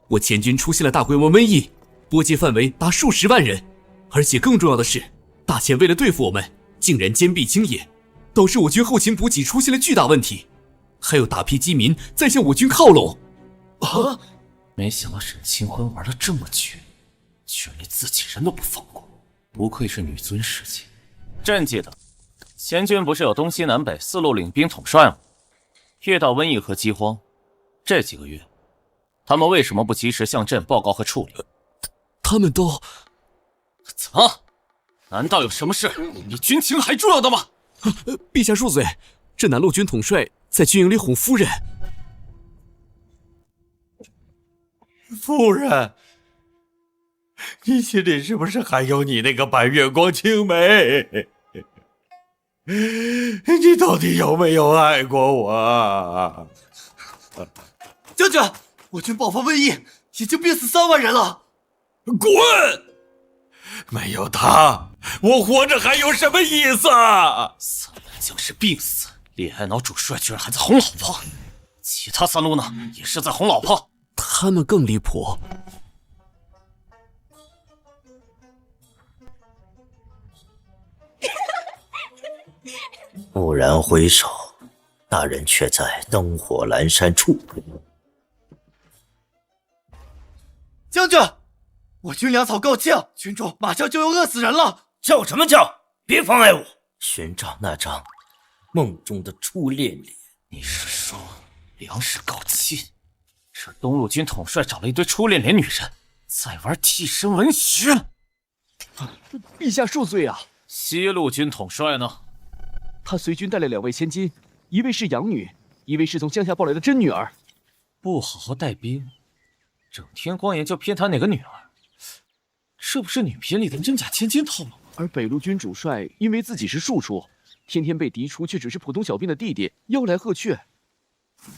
我前军出现了大规模瘟疫，波及范围达数十万人，而且更重要的是，大秦为了对付我们，竟然坚壁清野，导致我军后勤补给出现了巨大问题，还有大批饥民在向我军靠拢。没想到沈清欢玩得这么绝，居然连自己人都不放过，不愧是女尊世纪。朕记得，前军不是有东西南北4路领兵统帅吗？遇到瘟疫和饥荒，这几个月，他们为什么不及时向朕报告和处理？他们都……怎么？难道有什么事比军情还重要的吗？陛下恕罪，这南路军统帅在军营里哄夫人。夫人，你心里是不是还有你那个白月光青梅？你到底有没有爱过我？将军，我军爆发瘟疫，已经病死3万人了。滚！没有他，我活着还有什么意思？3万将士病死，烈爱脑主帅居然还在哄老婆，其他3路呢，也是在哄老婆。他们更离谱。蓦然回首，那人却在灯火阑珊处。将军，我军粮草告罄，军中马上就要饿死人了！叫什么叫？别妨碍我！寻找那张梦中的初恋脸。你是说粮食告罄？这东路军统帅找了一堆初恋脸女人，在玩替身文学。陛下恕罪啊！西路军统帅呢？他随军带了2位千金，一位是养女，一位是从乡下抱来的真女儿。不好好带兵，整天光研究偏袒哪个女儿，这不是女频里的真假千金套路吗？而北路军主帅因为自己是庶出，天天被嫡出却只是普通小兵的弟弟邀来喝却。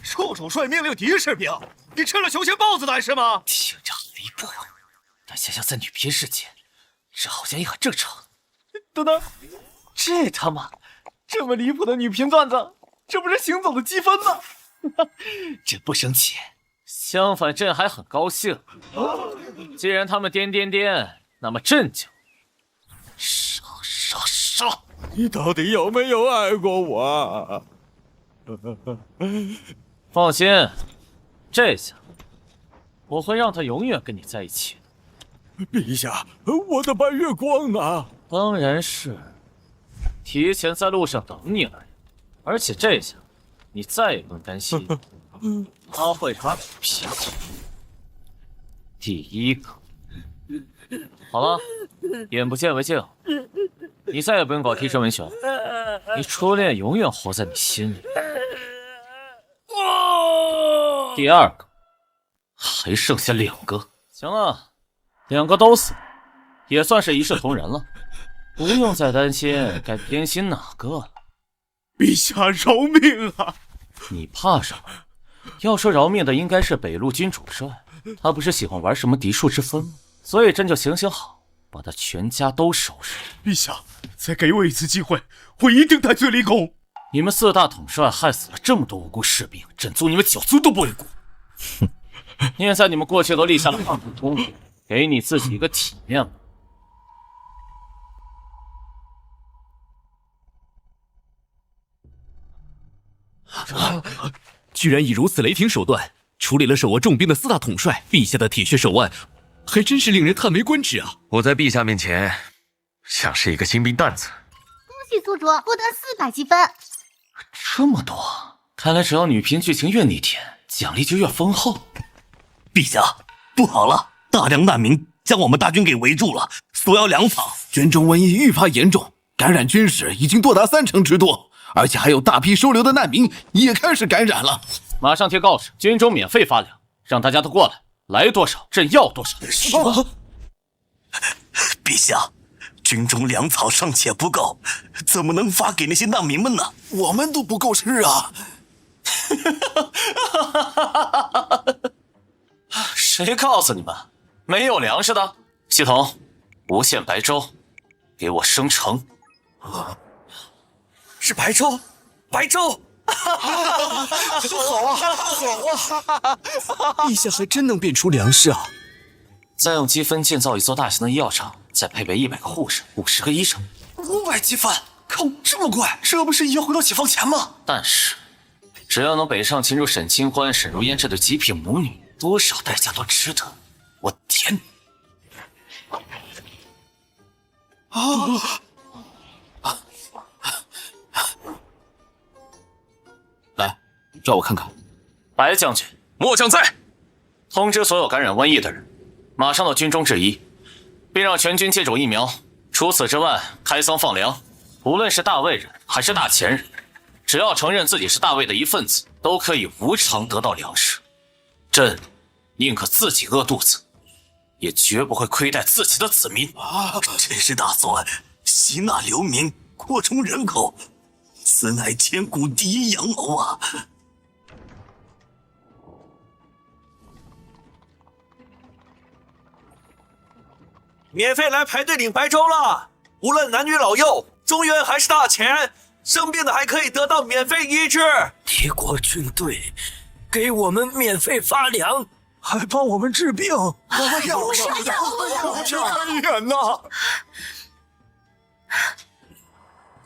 臭主帅命令敌士兵，你吃了熊先豹子胆是吗？听着很离谱，但想想在女频世界，这好像也很正常。等等，这他妈这么离谱的女频段子，这不是行走的积分吗？朕不生气，相反朕还很高兴。既然他们颠，那么朕就杀！你到底有没有爱过我？放心，这下我会让他永远跟你在一起的。陛下，我的白月光呢？当然是提前在路上等你了，而且这下你再也不用担心他会耍脾气。第一个，好了，眼不见为净，你再也不用搞替身文学了，你初恋永远活在你心里。第二个，还剩下2个，行了，2个都死，也算是一视同仁了，不用再担心该偏心哪个了。陛下饶命啊！你怕什么？要说饶命的应该是北路军主帅，他不是喜欢玩什么嫡庶之分吗？所以朕就行好，把他全家都收拾。陛下，再给我一次机会，我一定戴罪立功。你们4大统帅害死了这么多无辜士兵，朕诛你们9族都不为过。哼，念在你们过去都立下了汗马功劳，给你自己一个体面吧。居然以如此雷霆手段处理了手握重兵的4大统帅，陛下的铁血手腕还真是令人叹为观止啊！我在陛下面前像是一个新兵蛋子。恭喜宿主获得400积分。这么多，看来只要女频剧情越逆天，奖励就越丰厚。陛下，不好了，大量难民将我们大军给围住了，索要粮草。军中瘟疫愈发严重，感染军士已经多达30%之多，而且还有大批收留的难民也开始感染了。马上贴告示，军中免费发粮，让大家都过来，来多少朕要多少。陛下，军中粮草尚且不够，怎么能发给那些难民们呢？我们都不够吃啊！谁告诉你们没有粮食的？系统，无限白粥，给我生成。是白粥，白粥！好啊，好啊！陛下还真能变出粮食啊！再用积分建造一座大型的医药厂，再配备100个护士、50个医生。500积分，靠，这么贵，这不是也要回到解放前吗？但是，只要能北上擒入沈清欢、沈如烟这对极品母女，多少代价都值得。我舔！来，让我看看。白将军，末将在。通知所有感染瘟疫的人，马上到军中治医，并让全军接种疫苗。除此之外，开仓放粮，无论是大魏人还是大前人，只要承认自己是大魏的一份子，都可以无偿得到粮食。朕宁可自己饿肚子，也绝不会亏待自己的子民。真是大算，吸纳流民，扩充人口，此乃千古第一阳谋啊！免费来排队领白粥了，无论男女老幼，中原还是大前，生病的还可以得到免费医治。敌国军队给我们免费发粮，还帮我们治病，我们要我去看一眼呐！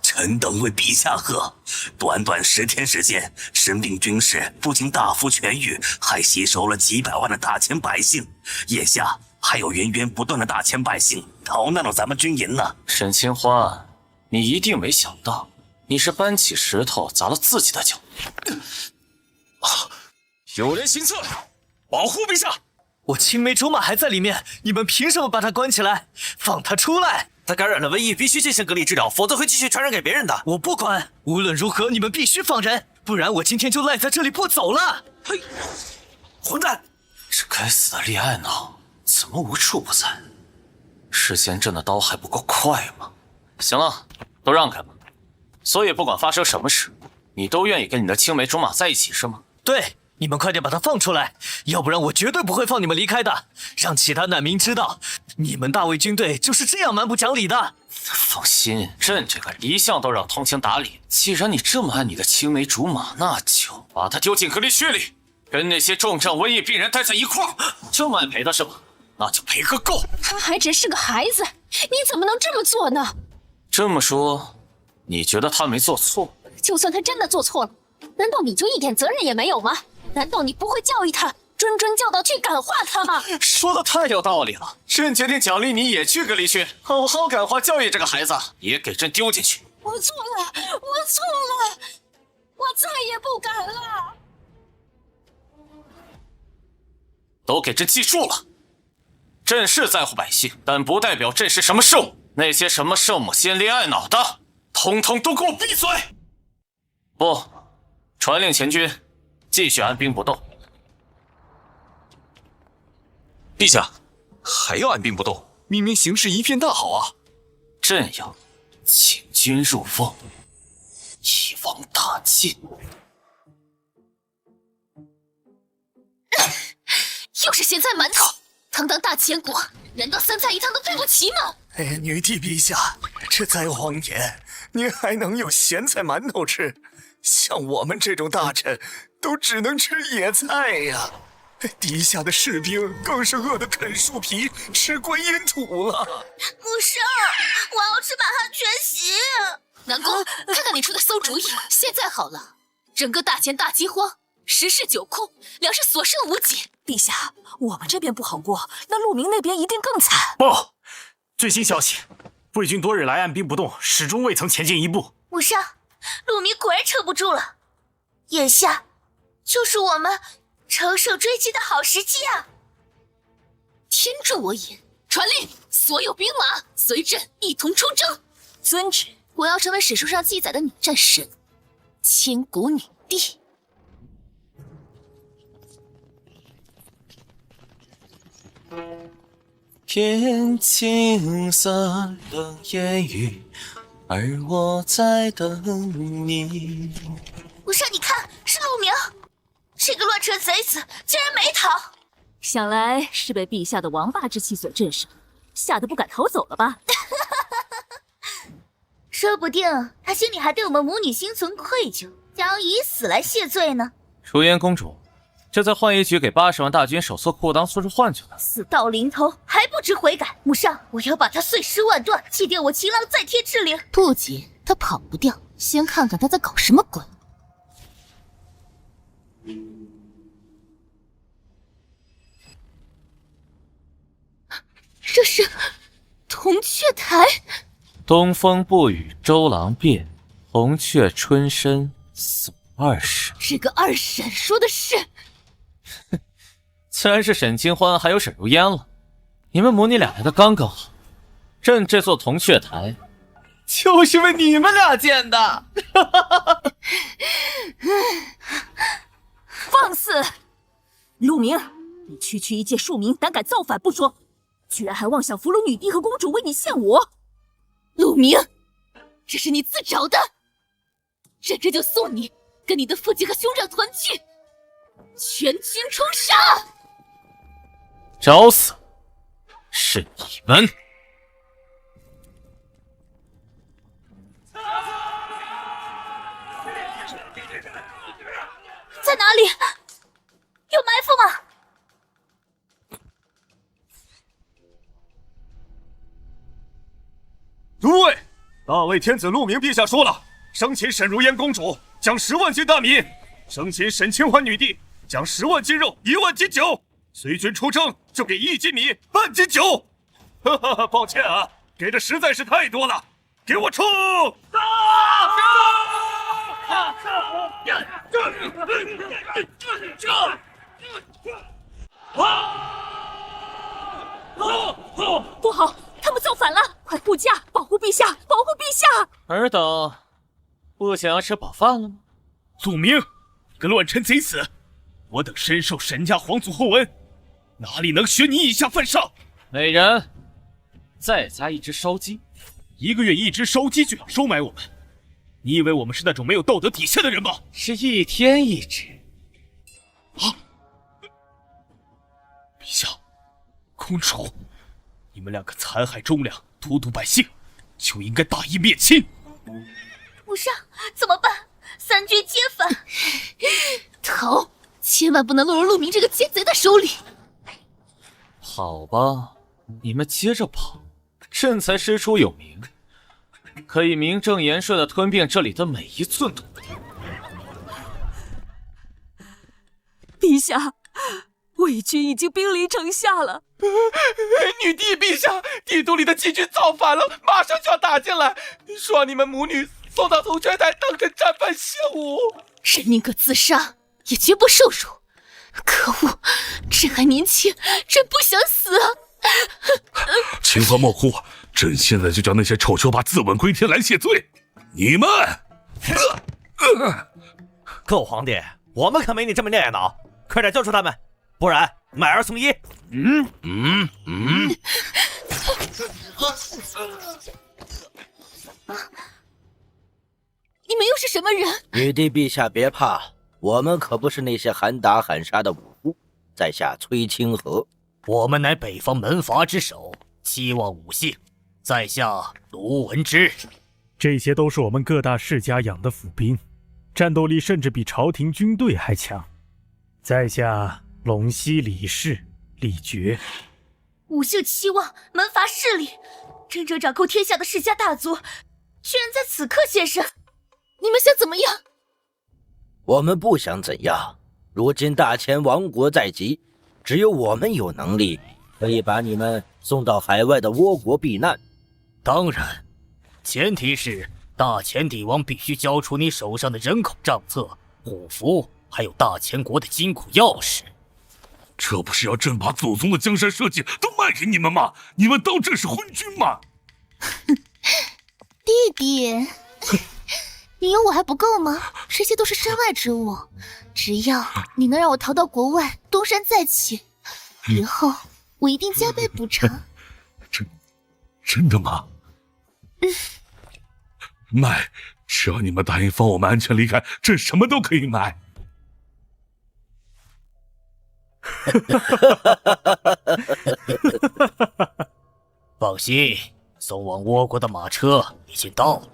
臣等为陛下贺，短短10天时间，生病军士不仅大幅痊愈，还吸收了几百万的大钱百姓，眼下还还有源源不断的大钱百姓逃难到咱们军营呢。沈清欢，你一定没想到，你是搬起石头砸了自己的脚。有人行刺，保护陛下！我青梅竹马还在里面，你们凭什么把他关起来？放他出来！他感染了瘟疫，必须进行隔离治疗，否则会继续传染给别人的。我不管，无论如何，你们必须放人，不然我今天就赖在这里不走了。嘿，混蛋！这该死的厉艾脑怎么无处不在？是嫌朕的刀还不够快吗？行了，都让开吧。所以不管发生什么事，你都愿意跟你的青梅竹马在一起是吗？对，你们快点把他放出来，要不然我绝对不会放你们离开的。让其他难民知道，你们大魏军队就是这样蛮不讲理的。放心，朕这个人一向都让通情达理。既然你这么爱你的青梅竹马，那就把他丢进隔离区里，跟那些重症瘟疫病人待在一块儿。这么爱陪他是吧？那就陪个够。他还只是个孩子，你怎么能这么做呢？这么说，你觉得他没做错？就算他真的做错了，难道你就一点责任也没有吗？难道你不会教育他，谆谆教导去感化他吗？说的太有道理了，朕决定奖励你也去隔离区，好好感化教育这个孩子，也给朕丢进去。我错了，我错了，我再也不敢了。都给朕记住了，朕是在乎百姓，但不代表朕是什么圣母。那些什么圣母心恋爱脑的，统统都给我闭嘴！不，传令前军继续按兵不动。陛下，还要按兵不动？明明形势一片大好啊！朕要请君入瓮，一网打尽。又是咸菜馒头，堂堂大前国，难道三菜一汤都对不齐吗？哎，女帝陛下，这在荒野，您还能有咸菜馒头吃？像我们这种大臣，都只能吃野菜呀。底下的士兵更是饿得啃树皮，吃观音土了。母上，我要吃满汉全席。南宫，看看你出的馊主意！现在好了，整个大前大饥荒，食室酒空，粮食所剩无几。陛下，我们这边不好过，那陆明那边一定更惨。不，最新消息，魏军多日来按兵不动，始终未曾前进一步。母上，陆明果然撑不住了，眼下就是我们乘胜追击的好时机啊！天助我也！传令，所有兵马随朕一同出征。遵旨。我要成为史书上记载的女战神，千古女帝。天青色冷烟雨，而我在等你。母上，你看，是陆明，这个乱臣贼子竟然没逃，想来是被陛下的王霸之气所震慑，吓得不敢逃走了吧？说不定他心里还对我们母女心存愧疚，想要以死来谢罪呢。淑妍公主，这在浣衣局给80万大军手缩裤裆说是换酒的，死到临头还不知悔改。母上，我要把他碎尸万段，祭奠我秦郎在天之灵。不急，他跑不掉，先看看他在搞什么鬼。这是铜雀台。东风不与周郎便，红雀春深送二婶。这个二婶说的是，自然是沈清欢还有沈如烟了。你们母女俩来的刚刚好，朕这座铜雀台就是为你们俩建的。放肆！陆明，你区区一介庶民，胆敢造反不说，居然还妄想俘虏女帝和公主为你献我！陆明，这是你自找的，朕这就送你跟你的父亲和兄长团聚，全军冲杀！找死是你们！在哪里？有埋伏吗？诸位，大魏天子陆明陛下说了，生擒沈如烟公主将10万斤大米，生擒沈清欢女帝将10万斤肉、1万斤酒，随军出征，就给1斤米半斤酒。哈哈，抱歉啊，给的实在是太多了，给我冲！不好，他们造反了！快护驾，保护陛下，保护陛下！尔等不想要吃饱饭了吗？陆明，个乱臣贼子！我等深受沈家皇族厚恩，哪里能学你以下犯上？美人，再加1只烧鸡，1个月1只烧鸡就要收买我们？你以为我们是那种没有道德底线的人吗？是1天1只。啊！陛下，公主，你们2个残害忠良、荼毒百姓，就应该大义灭亲。母上，怎么办？3军皆反，逃！千万不能落入陆明这个奸贼的手里。好吧，你们接着跑，朕才师出有名，可以名正言顺地吞并这里的每一寸土地。陛下，魏军已经兵临城下了。女帝陛下，帝都里的禁军造反了，马上就要打进来，说让你们母女送到铜雀台当成战犯献舞。朕宁可自杀，也绝不受辱。可恶，朕还年轻，朕不想死啊！秦欢莫哭，朕现在就叫那些臭球把自刎归天来谢罪。你们，够皇帝，我们可没你这么烈脑，快点救出他们，不然买2送1。你们又是什么人？女帝陛下别怕，我们可不是那些喊打喊杀的武夫，在下崔清河。我们乃北方门阀之首，期望武姓，在下卢文之。这些都是我们各大世家养的府兵，战斗力甚至比朝廷军队还强。在下陇西李氏李傕。武姓期望，门阀势力，真正掌控天下的世家大族，居然在此刻现身。你们想怎么样？我们不想怎样。如今大前亡国在即，只有我们有能力可以把你们送到海外的倭国避难。当然，前提是大前帝王必须交出你手上的人口账册、虎符，还有大前国的金库钥匙。这不是要朕把祖宗的江山社稷都卖给你们吗？你们当朕是昏君吗？弟弟，你有我还不够吗？这些都是身外之物，只要你能让我逃到国外，东山再起，以后我一定加倍补偿。真的吗？卖，只要你们答应放我们安全离开，朕什么都可以买。放心，送往倭国的马车已经到了。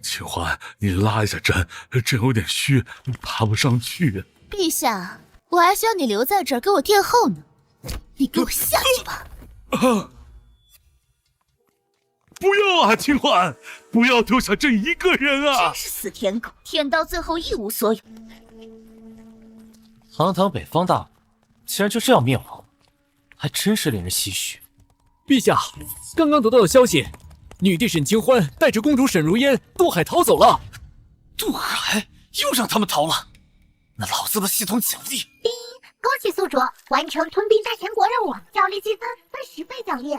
秦欢，你拉一下朕，朕有点虚，爬不上去。陛下，我还需要你留在这儿给我殿后呢。你给我下去吧！不要啊，秦欢，不要丢下朕一个人啊！真是死舔狗，舔到最后一无所有。堂堂北方大国，竟然就这样灭亡，还真是令人唏嘘。陛下，刚刚得到的消息，女帝沈清欢带着公主沈如烟渡海逃走了。渡海？又让他们逃了？那老子的系统奖励！恭喜宿主完成吞并大前国任务，奖励积分分10倍奖励。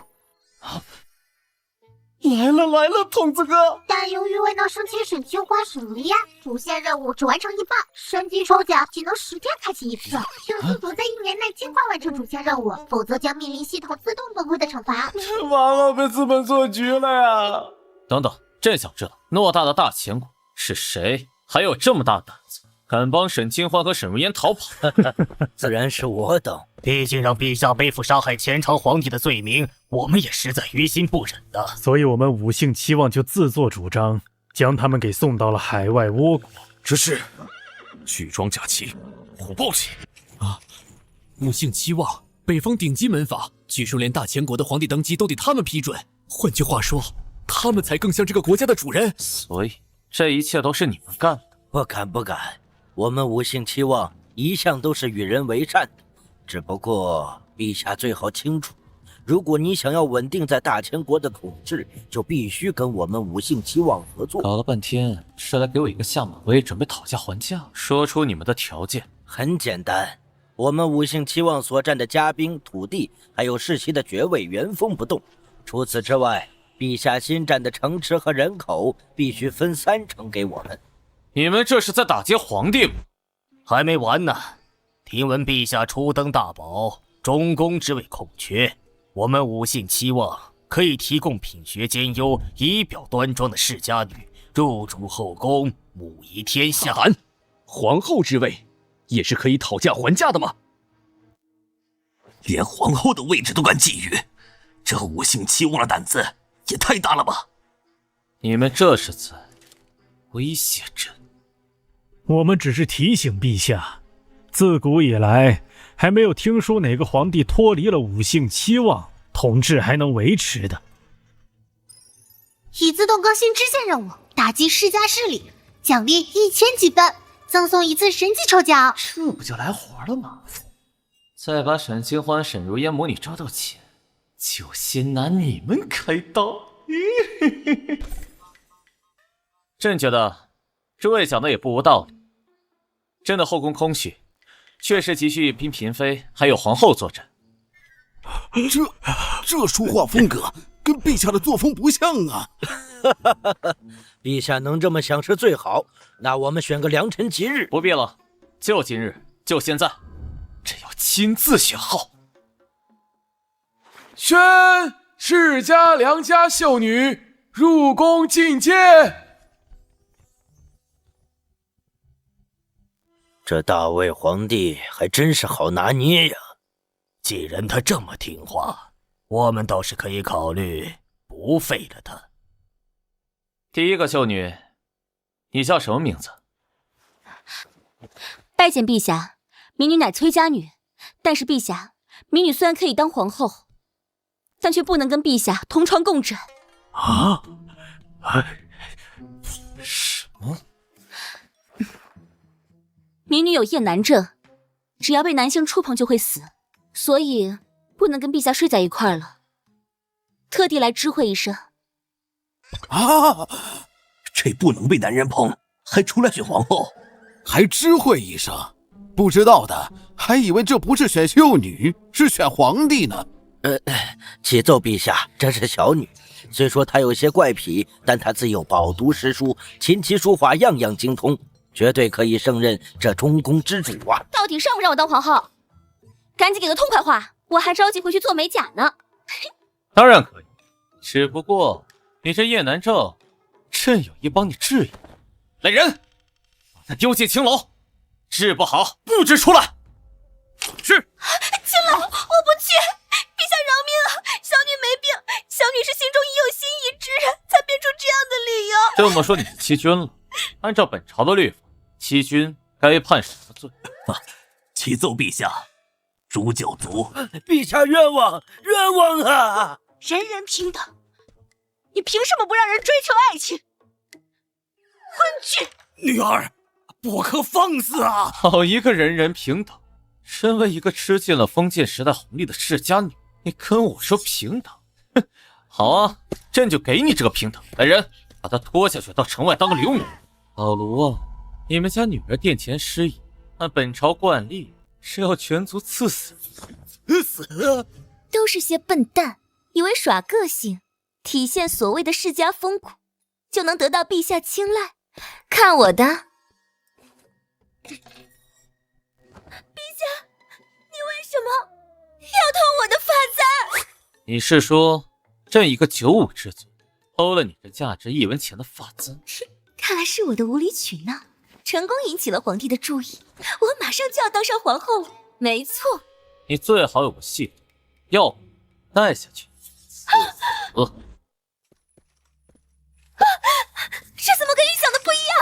来了，童子哥！但由于未能升级沈清欢、沈如烟，主线任务只完成一半，升级抽奖仅能10天开启一次，请宿主在1年内尽快完成主线任务，否则将面临系统自动崩溃的惩罚。完了，被资本做局了呀！等等，朕想知道偌大的大前国是谁，还有这么大胆子，敢帮沈清欢和沈如烟逃跑？自然是我等。毕竟让陛下背负杀害前朝皇帝的罪名，我们也实在于心不忍的。所以我们武姓期望就自作主张，将他们给送到了海外倭国。只是巨装假旗，虎豹旗啊！武姓期望北方顶级门阀，据说连大前国的皇帝登基都得他们批准。换句话说，他们才更像这个国家的主人。所以这一切都是你们干的。不敢不敢，我们五姓七望一向都是与人为善的，只不过陛下最好清楚，如果你想要稳定在大千国的统治，就必须跟我们五姓七望合作。搞了半天是来给我一个下马威，准备讨价还价，说出你们的条件。很简单，我们五姓七望所占的家兵、土地，还有世袭的爵位原封不动。除此之外，陛下新占的城池和人口必须分3成给我们。你们这是在打劫皇帝吗？还没完呢！听闻陛下初登大宝，中宫之位空缺，我们五姓七望可以提供品学兼优、仪表端庄的世家女入主后宫，母仪天下。韩，皇后之位也是可以讨价还价的吗？连皇后的位置都敢觊觎，这五姓七望的胆子也太大了吧！你们这是在威胁朕？我们只是提醒陛下，自古以来还没有听说哪个皇帝脱离了五姓七望，统治还能维持的。已自动更新支线任务，打击世家势力，奖励1000积分，赠送一次神级抽奖。这不就来活了吗？再把沈清欢、沈如烟母女抓到前，就先拿你们开刀。朕觉得诸位讲的也不无道理。朕的后宫空虚，确实急需一批嫔妃还有皇后坐镇。这说话风格跟陛下的作风不像啊！陛下能这么想是最好，那我们选个良辰吉日。不必了，就今日，就现在，朕要亲自选号。宣世家良家秀女入宫觐见。这大魏皇帝还真是好拿捏呀！既然他这么听话，我们倒是可以考虑不废了他。第一个秀女，你叫什么名字？拜见陛下，民女乃崔家女。但是陛下，民女虽然可以当皇后，但却不能跟陛下同床共枕。啊？什么？民女有厌男症，只要被男性触碰就会死，所以不能跟陛下睡在一块了。特地来知会一声。啊！这不能被男人碰，还出来选皇后，还知会一声，不知道的还以为这不是选秀女，是选皇帝呢。启奏陛下，这是小女。虽说她有些怪癖，但她自幼饱读诗书，琴棋书画样样精通，绝对可以胜任这中宫之主啊！到底让不让我当皇后？赶紧给个痛快话，我还着急回去做美甲呢。当然可以，只不过你这厌男症，朕有意帮你治一。来人，把他丢进青楼，治不好不准出来。是。青楼，我不去，陛下饶命啊！小女没病，小女是心中已有心已之人，才编出这样的理由。这么说你是欺君了？按照本朝的律法，欺君该判什么罪？启奏陛下，诛九族。陛下冤枉，冤枉啊！人人平等，你凭什么不让人追求爱情？昏君！女儿，不可放肆啊！好一个人人平等！身为一个吃尽了封建时代红利的世家女，你跟我说平等？哼！好啊，朕就给你这个平等。来人，把她拖下去到城外当个流民。老卢啊，你们家女儿殿前失仪，按本朝惯例是要全族赐死。死！都是些笨蛋，以为耍个性，体现所谓的世家风骨，就能得到陛下青睐。看我的！陛下，你为什么要偷我的发簪？你是说朕一个95之尊偷了你这价值1文钱的发簪？看来是我的无理取闹，成功引起了皇帝的注意，我马上就要当上皇后了。没错，你最好有个系统，要不带下去。这怎么跟你想的不一样？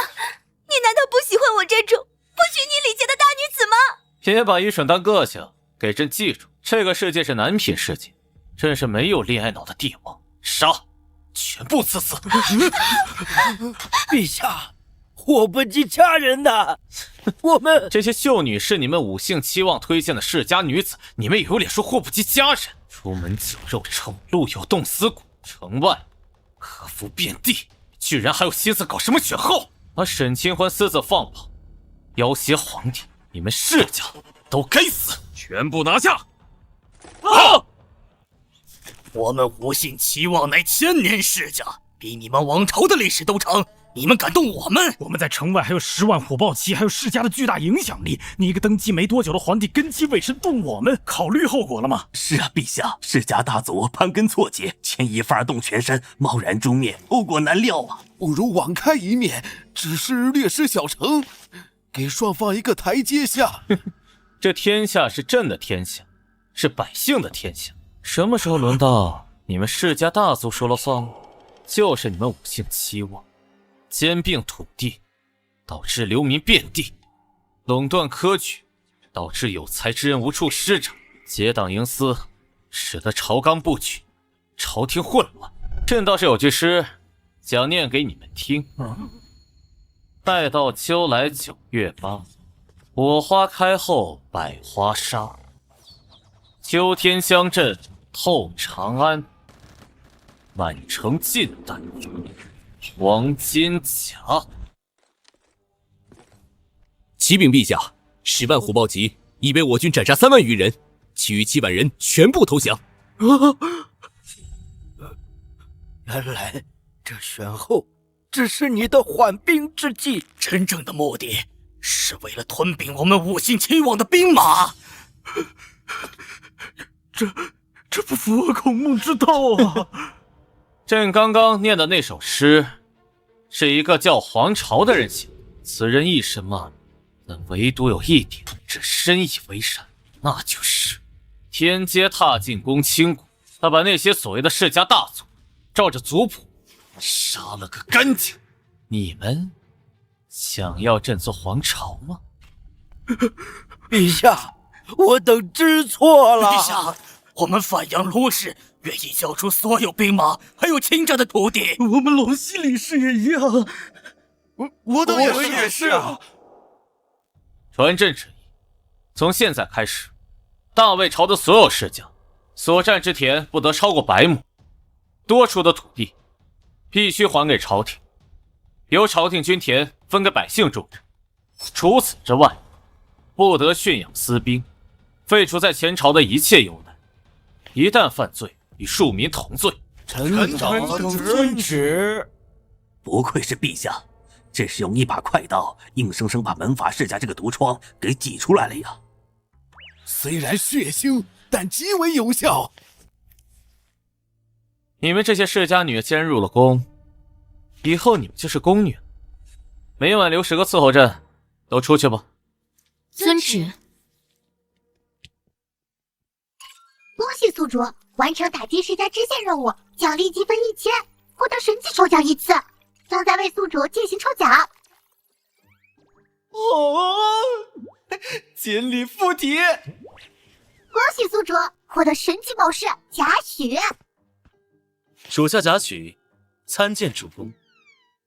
你难道不喜欢我这种不许你礼节的大女子吗？别把愚蠢当个性，给朕记住，这个世界是男品世界，朕是没有恋爱脑的帝王。杀，全部赐死！陛下，祸不及家人呐！我们这些秀女是你们五姓期望推荐的世家女子，你们也有脸说祸不及家人？出门酒肉臭，路有冻死骨，城外客服遍地，居然还有心思搞什么选后，把沈清欢私自放跑，要挟皇帝！你们世家都该死！全部拿下！啊！我们五姓期望乃千年世家，比你们王朝的历史都长。你们敢动我们？我们在城外还有10万虎豹骑，还有世家的巨大影响力。你一个登基没多久的皇帝根基未深，动我们，考虑后果了吗？是啊，陛下，世家大族盘根错节，牵一发而动全身，贸然诛灭，后果难料啊！不如网开一面，只是略施小惩，给双方一个台阶下。这天下是朕的天下，是百姓的天下。什么时候轮到你们世家大族说了算了？就是你们五姓期望兼并土地，导致流民遍地；垄断科举，导致有才之人无处施展；结党营私，使得朝纲不举，朝廷混乱。朕倒是有句诗，讲念给你们听：待到秋来9月8，我花开后百花杀。秋天乡镇透长安，满城尽带黄金甲。启禀陛下，10万虎豹骑已被我军斩杀3万余人，其余7万人全部投降。原来这选后只是你的缓兵之计，真正的目的是为了吞并我们五姓期望的兵马。这不符合孔孟之道啊！朕刚刚念的那首诗，是一个叫黄巢的人写的。此人一身骂名，但唯独有一点，朕深以为然，那就是天阶踏进宫倾谷，他把那些所谓的世家大族，照着族谱杀了个干净。你们想要朕做黄巢吗？陛下，我等知错了。陛下，我们范阳卢氏愿意交出所有兵马，还有侵占的土地。我们陇西李氏也一样。我等也是啊。传朕旨意，从现在开始，大魏朝的所有世家所占之田不得超过100亩，多出的土地必须还给朝廷，由朝廷均田分给百姓种植。除此之外，不得驯养私兵，废除在前朝的一切优待，一旦犯罪，与庶民同罪。臣等遵旨。不愧是陛下，这是用一把快刀，硬生生把门阀世家这个毒疮给挤出来了呀！虽然血腥，但极为有效。你们这些世家女既然入了宫，以后你们就是宫女，每晚留10个伺候朕，都出去吧。遵旨。恭喜宿主完成打击世家支线任务，奖励积分1000，获得神奇抽奖1次，将在为宿主进行抽奖。锦鲤附体！恭喜宿主获得神奇宝石贾诩。属下贾诩参见主公。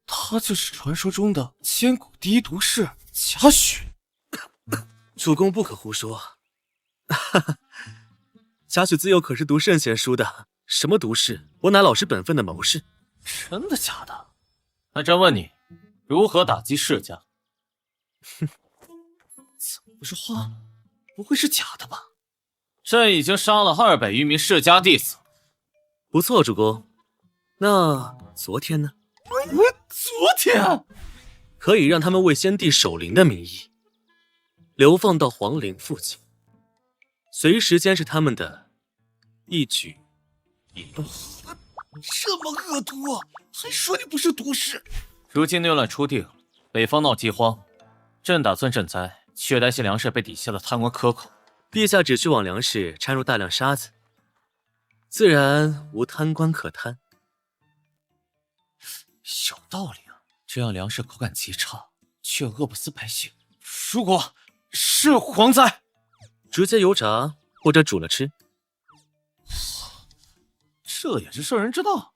他就是传说中的千古第一毒士贾诩。主公不可胡说。贾诩自幼可是读圣贤书的，什么毒士，我乃老实本分的谋士。真的假的？那朕问你，如何打击世家？哼，怎么不说话？不会是假的吧？朕已经杀了200余名世家弟子。不错，主公。那昨天呢？昨天可以让他们为先帝守灵的名义，流放到皇陵附近，随时监视他们的一举一动。这么恶毒，还说你不是毒士？如今内乱初定，北方闹饥荒，朕打算赈灾，却担心粮食被底下的贪官克扣。陛下只需往粮食掺入大量沙子，自然无贪官可贪。有道理啊，这样粮食口感极差，却饿不死百姓。如果是蝗灾，直接油炸或者煮了吃。这也是圣人之道，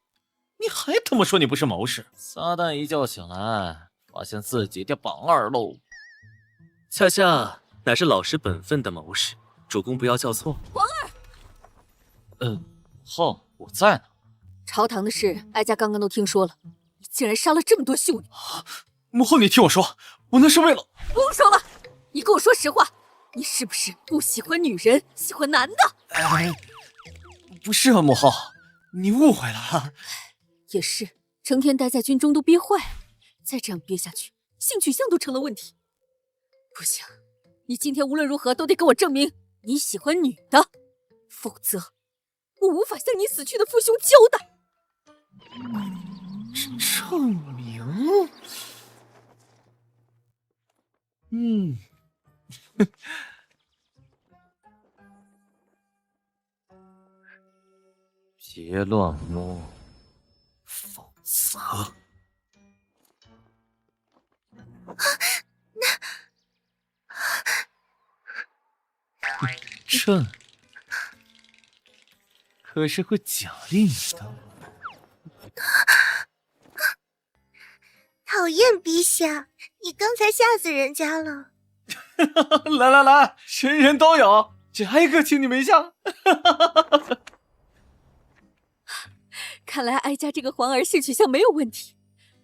你还他妈说你不是谋士？撒旦一觉醒来，发现自己的榜二喽。恰恰乃是老实本分的谋士，主公不要叫错。皇儿，后我在呢。朝堂的事，哀家刚刚都听说了。你竟然杀了这么多秀女！母后，你听我说，我那是为了……不用说了，你跟我说实话，你是不是不喜欢女人，喜欢男的？不是啊，母后，你误会了。也是，成天待在军中都憋坏了，再这样憋下去，性取向都成了问题。不行，你今天无论如何都得给我证明你喜欢女的，否则我无法向你死去的父兄交代。证明？别乱摸，否则……朕可是会奖励你的。讨厌，陛下，你刚才吓死人家了。来，人人都有，这个请你没下。看来哀家这个皇儿性取向没有问题，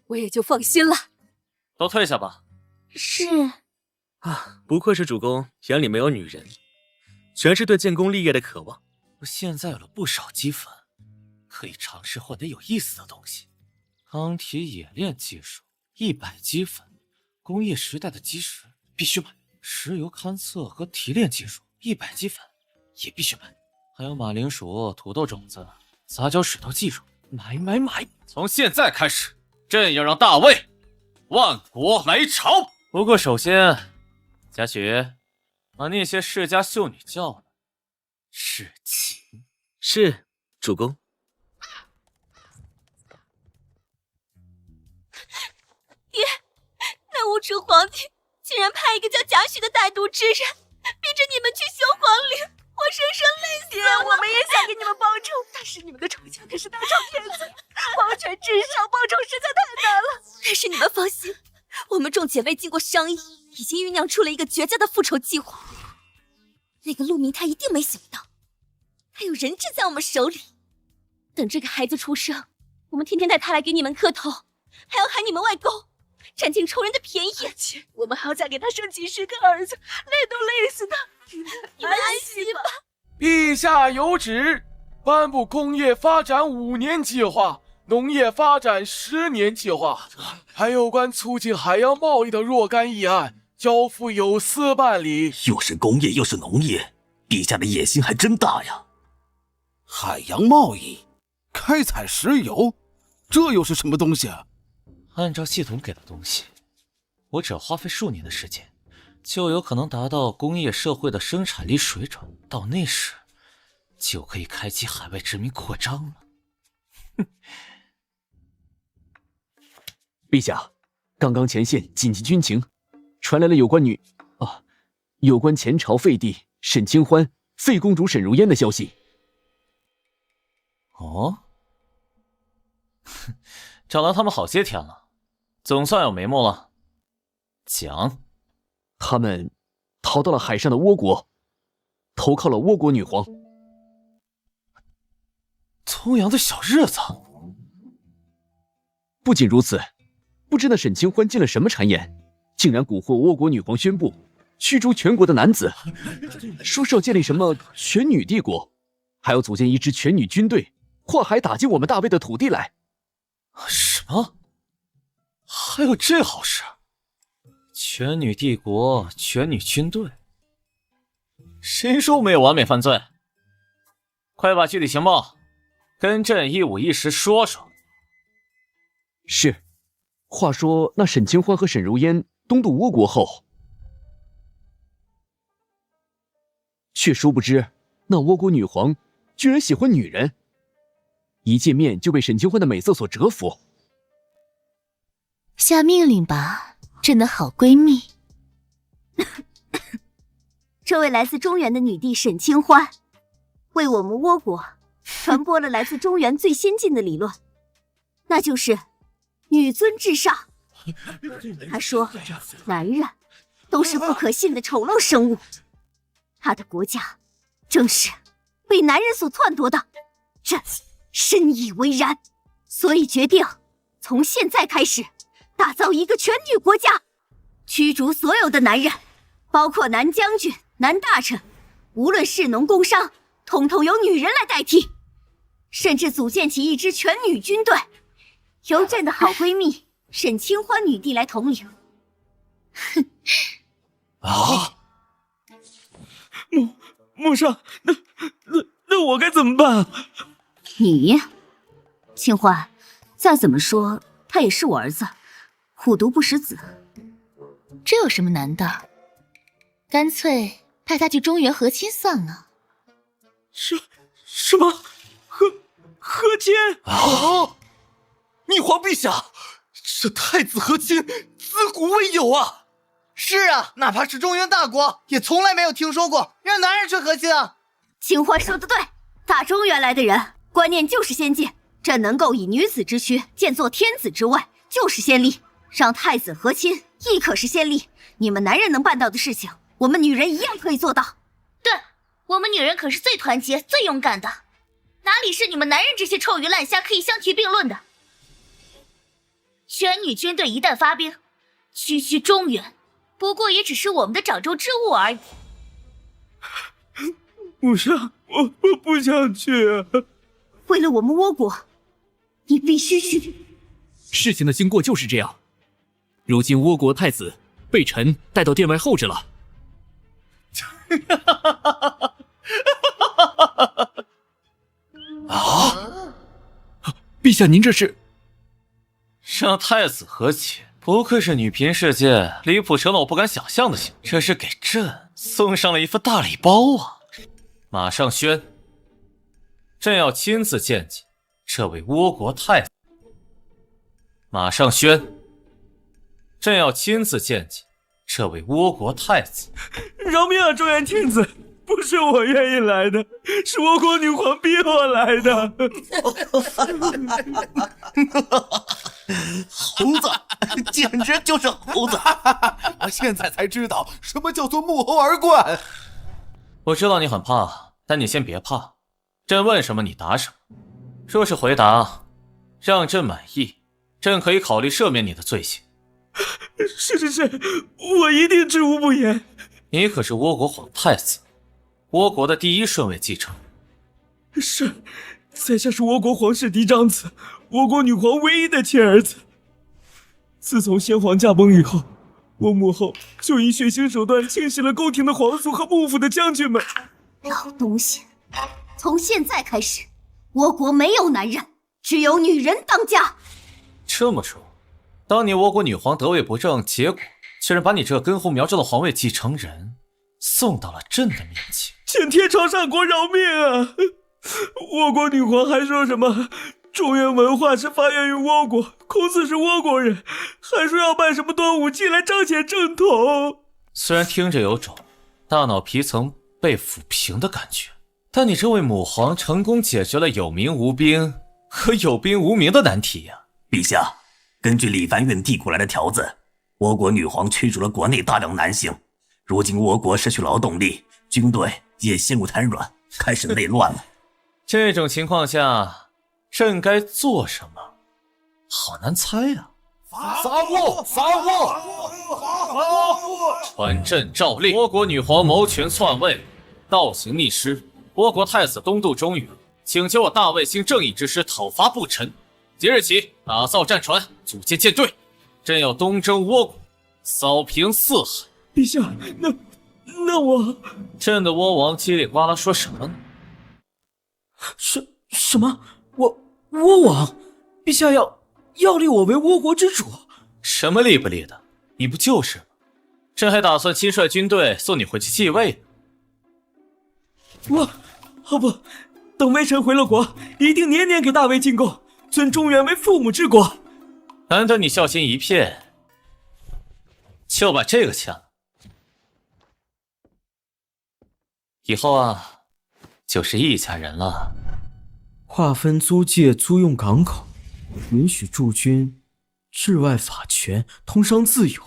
我也就放心了。都退下吧。是啊，不愧是主公眼里没有女人，全是对建功立业的渴望。我现在有了不少积分，可以尝试获得有意思的东西。钢铁冶炼技术100积分，工业时代的基石必须买。石油勘测和提炼技术100积分也必须买。还有马铃薯、土豆种子、杂交水稻技术，买！从现在开始，朕要让大魏万国来朝。不过首先，嘉许把那些世家秀女叫来。侍寝。是，主公。爹，那无耻皇帝竟然派一个叫贾诩的歹毒之人，逼着你们去修皇陵，我生生累死了。我们也想给你们报仇，但是你们的仇家可是大朝天子，皇权至上，报仇实在太难了。但是你们放心，我们众姐妹经过商议，已经酝酿出了一个绝佳的复仇计划。那个陆明他一定没想到，他有人质在我们手里。等这个孩子出生，我们天天带他来给你们磕头，还要喊你们外公，占尽仇人的便宜。而且我们还要再给他生几10个儿子，累都累死他。你们安息吧。陛下有旨，颁布工业发展5年计划、农业发展10年计划，还有关促进海洋贸易的若干议案，交付有司办理。又是工业又是农业，陛下的野心还真大呀！海洋贸易，开采石油，这又是什么东西啊？按照系统给的东西，我只要花费数年的时间，就有可能达到工业社会的生产力水准。到那时，就可以开启海外殖民扩张了。陛下，刚刚前线紧急军情，传来了有关前朝废帝沈清欢、废公主沈如烟的消息。哦，找到他们好些天了，总算有眉目了。讲，他们逃到了海上的倭国，投靠了倭国女皇。聪阳的小日子。不仅如此，不知那沈清欢进了什么谗言，竟然蛊惑倭国女皇宣布驱逐全国的男子，说是要建立什么全女帝国，还要组建一支全女军队，跨海打进我们大魏的土地来。什么？还有这好事？全女帝国，全女军队？谁说没有完美犯罪？快把具体情报跟朕一五一十说说。是。话说那沈清欢和沈如烟东渡倭国后，却殊不知那倭国女皇居然喜欢女人，一见面就被沈清欢的美色所折服。下命令吧，朕的好闺蜜。这位来自中原的女帝沈清欢，为我们倭国传播了来自中原最先进的理论，那就是女尊至上。他说，男人都是不可信的丑陋生物，他的国家正是被男人所篡夺的，朕深以为然，所以决定从现在开始打造一个全女国家，驱逐所有的男人，包括男将军、男大臣，无论士农工商，统统由女人来代替，甚至组建起一支全女军队，由朕的好闺蜜沈清欢女帝来统领。哼！啊！穆上，那我该怎么办？你，清欢，再怎么说他也是我儿子，虎毒不食子。这有什么难的？干脆派他去中原和亲算了。什么？和亲？啊！女皇陛下，这太子和亲自古未有啊！是啊，哪怕是中原大国，也从来没有听说过让男人去和亲啊。清欢说的对，大中原来的人观念就是先进，朕能够以女子之躯建作天子之位，就是先例。让太子和亲亦可是先例。你们男人能办到的事情，我们女人一样可以做到。对，我们女人可是最团结、最勇敢的，哪里是你们男人这些臭鱼烂虾可以相提并论的？全女军队一旦发兵，区区中原，不过也只是我们的掌中之物而已。穆上，我不想去啊！为了我们倭国，你必须去。事情的经过就是这样。如今倭国太子被臣带到殿外候着了。啊！陛下，您这是让太子和亲？不愧是女嫔世界，离谱成了我不敢想象的行，这是给朕送上了一份大礼包啊！马上宣，朕要亲自见见这位倭国太子。马上宣，朕要亲自见见这位倭国太子。饶命啊，中原天子！不是我愿意来的，是倭国女皇逼我来的。猴子，简直就是猴子！我现在才知道什么叫做穆侯儿冠。我知道你很怕，但你先别怕。朕问什么你答什么。若是回答让朕满意，朕可以考虑赦免你的罪行。是，我一定知无不言。你可是倭国皇太子，倭国的第一顺位继承。是，在下是倭国皇室嫡长子，倭国女皇唯一的亲儿子。自从先皇驾崩以后，我母后就以血腥手段清洗了宫廷的皇族和幕府的将军们。老东西，从现在开始，倭国没有男人，只有女人当家。这么说，当年倭国女皇得位不正，结果竟然把你这个根红苗正的皇位继承人送到了朕的面前。请天朝上国饶命啊！倭国女皇还说什么中原文化是发源于倭国，孔子是倭国人，还说要办什么端午祭来彰显正统。虽然听着有种大脑皮层被抚平的感觉，但你这位母皇成功解决了有名无兵和有兵无名的难题呀。陛下，根据李凡运递过来的条子，倭国女皇驱逐了国内大量男性，如今倭国失去劳动力，军队也陷入瘫软，开始内乱了。这种情况下，朕该做什么？好难猜啊！伐倭！传朕诏令，倭国女皇谋权篡位，倒行逆施。倭国太子东渡中原，请求我大卫星正义之师讨伐不臣。即日起，打造战船，组建舰队。朕要东征倭国，扫平四海。陛下，那我……朕的倭王叽里呱啦说什么呢？什么？倭王？陛下要立我为倭国之主？什么立不立的？你不就是吗？朕还打算亲率军队送你回去继位呢。不，等微臣回了国，一定年年给大魏进贡，尊中原为父母之国。难得你孝心一片，就把这个签了。以后啊，就是一家人了。划分租界租用港口，允许驻军治外法权，通商自由，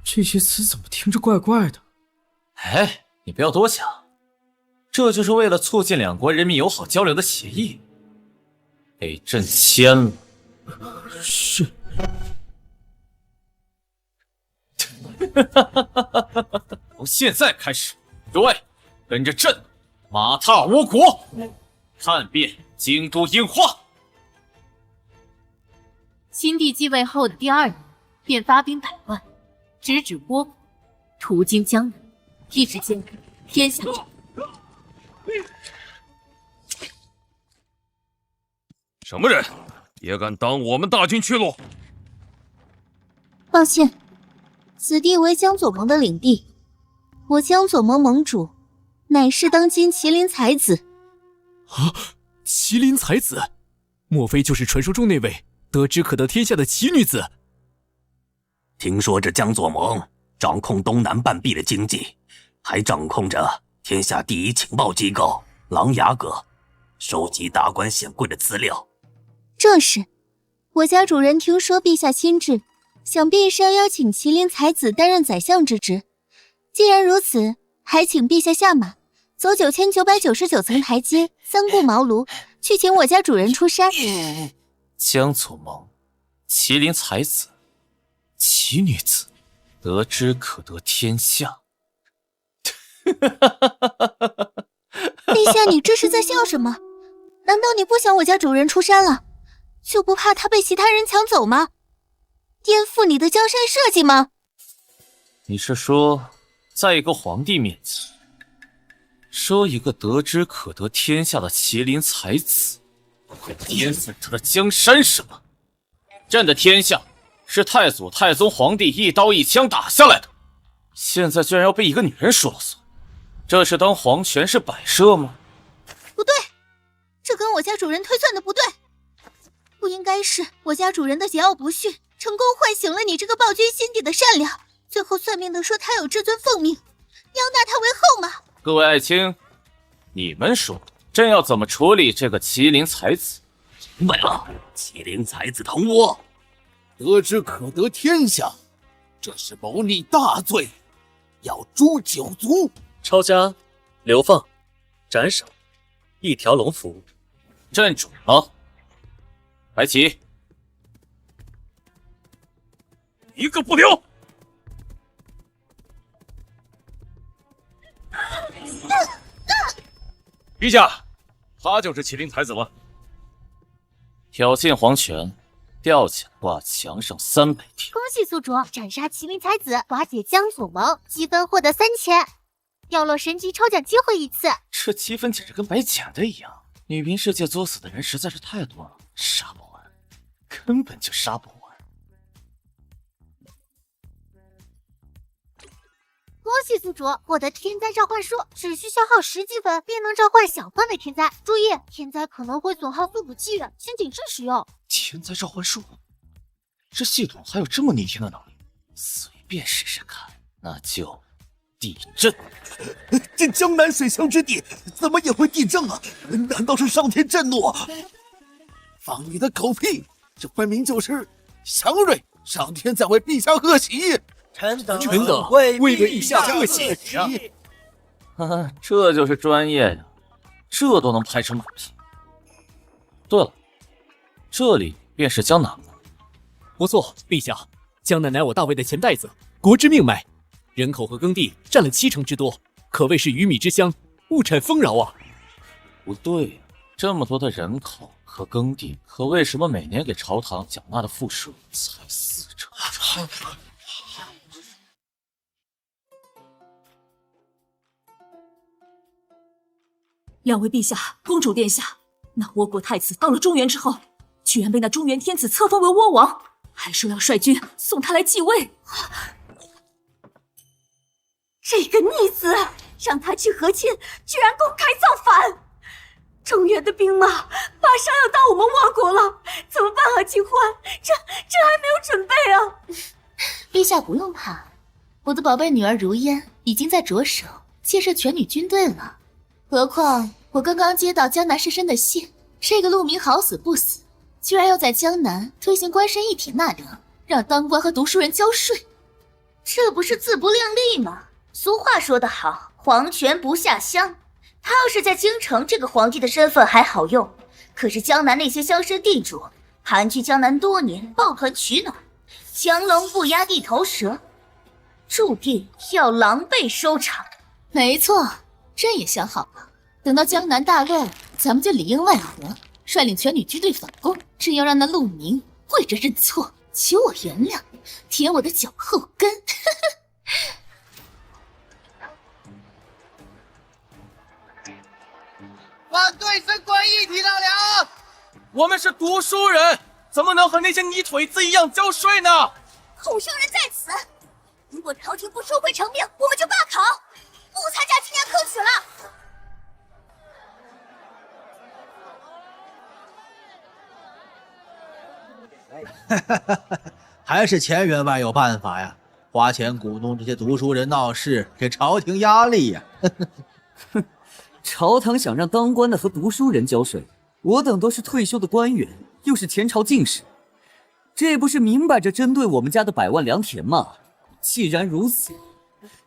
这些词怎么听着怪怪的？哎，你不要多想，这就是为了促进两国人民友好交流的协议，给朕签了。是。从现在开始，诸位跟着朕马踏倭国，看遍京都樱花。新帝继位后的第2年，便发兵100万，直指倭国，途经江南，一时间天下大乱。什么人也敢挡我们大军去路？抱歉，此地为江左盟的领地，我江左盟盟主乃是当今麒麟才子。啊，麒麟才子，莫非就是传说中那位得之可得天下的奇女子？听说这江左盟掌控东南半壁的经济，还掌控着天下第一情报机构琅琊阁，收集达官显贵的资料。正是，我家主人听说陛下亲至，想必是要邀请麒麟才子担任宰相之职。既然如此，还请陛下下马，走9999层台阶，3顾茅庐，去请我家主人出山。江左盟，麒麟才子，奇女子，得之可得天下。陛下，你这是在笑什么？难道你不想我家主人出山了，就不怕他被其他人抢走吗？颠覆你的江山社稷吗？你是说，在一个皇帝面前，说一个得之可得天下的麒麟才子，会颠覆他的江山是吗？朕的天下是太祖太宗皇帝一刀一枪打下来的，现在居然要被一个女人说了算，这是当皇权是摆设吗？不对，这跟我家主人推算的不对，不应该是我家主人的桀骜不驯成功唤醒了你这个暴君心底的善良，最后算命的说他有至尊奉命，你要纳他为后吗？各位爱卿，你们说朕要怎么处理这个麒麟才子？明白了，麒麟才子同我，得之可得天下，这是谋逆大罪，要诛9族。抄家、流放、斩首，一条龙服务。朕主了。白起，一个不留。陛下，他就是麒麟才子了。挑衅皇权，吊起来挂墙上300天。恭喜宿主斩杀麒麟才子，瓦解江左盟，积分获得3000，掉落神级抽奖机会1次。这积分简直跟白捡的一样。女频世界作死的人实在是太多了，杀不完，根本就杀不完。恭喜宿主获得天灾召唤术，只需消耗10积分便能召唤小范围天灾。注意，天灾可能会损耗速度纪元，请谨慎使用。天灾召唤术，这系统还有这么逆天的能力？随便试试看，那就地震。这江南水乡之地怎么也会地震啊？难道是上天震怒？放你的狗屁！这分明就是祥瑞，上天在为陛下贺喜。臣等为陛下贺喜呀！这就是专业呀，这都能拍成马屁。对了，这里便是江南吗？不错，陛下，江南乃我大魏的钱袋子，国之命脉，人口和耕地占了70%之多，可谓是鱼米之乡，物产丰饶啊。不对呀，这么多的人口和耕地，可为什么每年给朝堂缴纳的赋税才4成？两位陛下、公主殿下，那倭国太子到了中原之后，居然被那中原天子册封为倭王，还说要率军送他来继位。这个逆子，让他去和亲，居然公开造反！中原的兵马马上要到我们倭国了，怎么办啊，秦欢？这还没有准备啊！陛下不用怕，我的宝贝女儿如烟已经在着手建设全女军队了。何况我刚刚接到江南士绅的信，这个陆明好死不死居然要在江南推行官绅一体纳德，让当官和读书人交税，这不是自不量力吗？俗话说得好，皇权不下乡。他要是在京城，这个皇帝的身份还好用，可是江南那些乡绅地主盘踞江南多年，抱团取暖，强龙不压地头蛇，注定要狼狈收场。没错，朕也想好了，等到江南大乱，咱们就里应外合，率领全女军队反攻。朕要让那陆明跪着认错，求我原谅，舔我的脚后跟。反对升官一体纳凉！我们是读书人，怎么能和那些泥腿子一样交税呢？孔圣人在此，如果朝廷不收回成命，我们就罢考，不参加今年科举了。还是钱员外有办法呀，花钱鼓动这些读书人闹事，给朝廷压力呀。朝堂想让当官的和读书人交税，我等都是退休的官员，又是前朝进士，这不是明摆着针对我们家的百万良田吗？既然如此，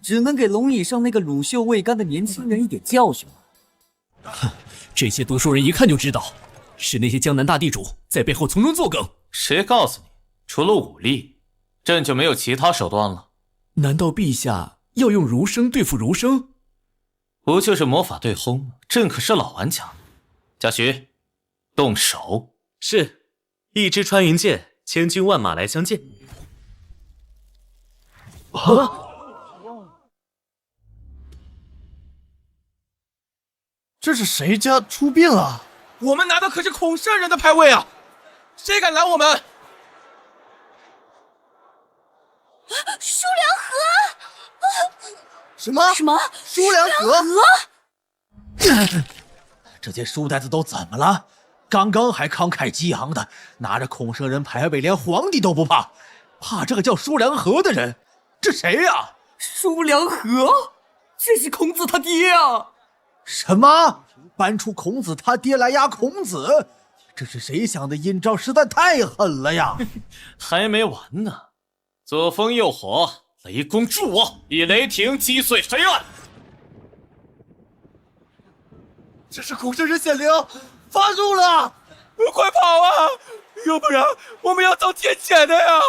只能给龙椅上那个乳臭未干的年轻人一点教训了。哼，这些读书人一看就知道，是那些江南大地主在背后从中作梗。谁告诉你，除了武力，朕就没有其他手段了？难道陛下要用儒生对付儒生？不就是魔法对轰吗？朕可是老玩家。贾诩，动手。是，一支穿云箭，千军万马来相见。这是谁家出殡了？我们拿的可是孔圣人的牌位啊！谁敢拦我们？舒良和！什么？什么？舒良和？这些书呆子都怎么了？刚刚还慷慨激昂的，拿着孔圣人牌位，连皇帝都不怕，怕这个叫舒良和的人？这谁呀？舒良和，这是孔子他爹啊！什么？搬出孔子他爹来压孔子？这是谁想的阴招？实在太狠了呀！还没完呢，左风右火，雷公助我，以雷霆击碎黑暗。这是孔圣人显灵，发怒了！快跑啊！要不然我们要遭天谴的呀！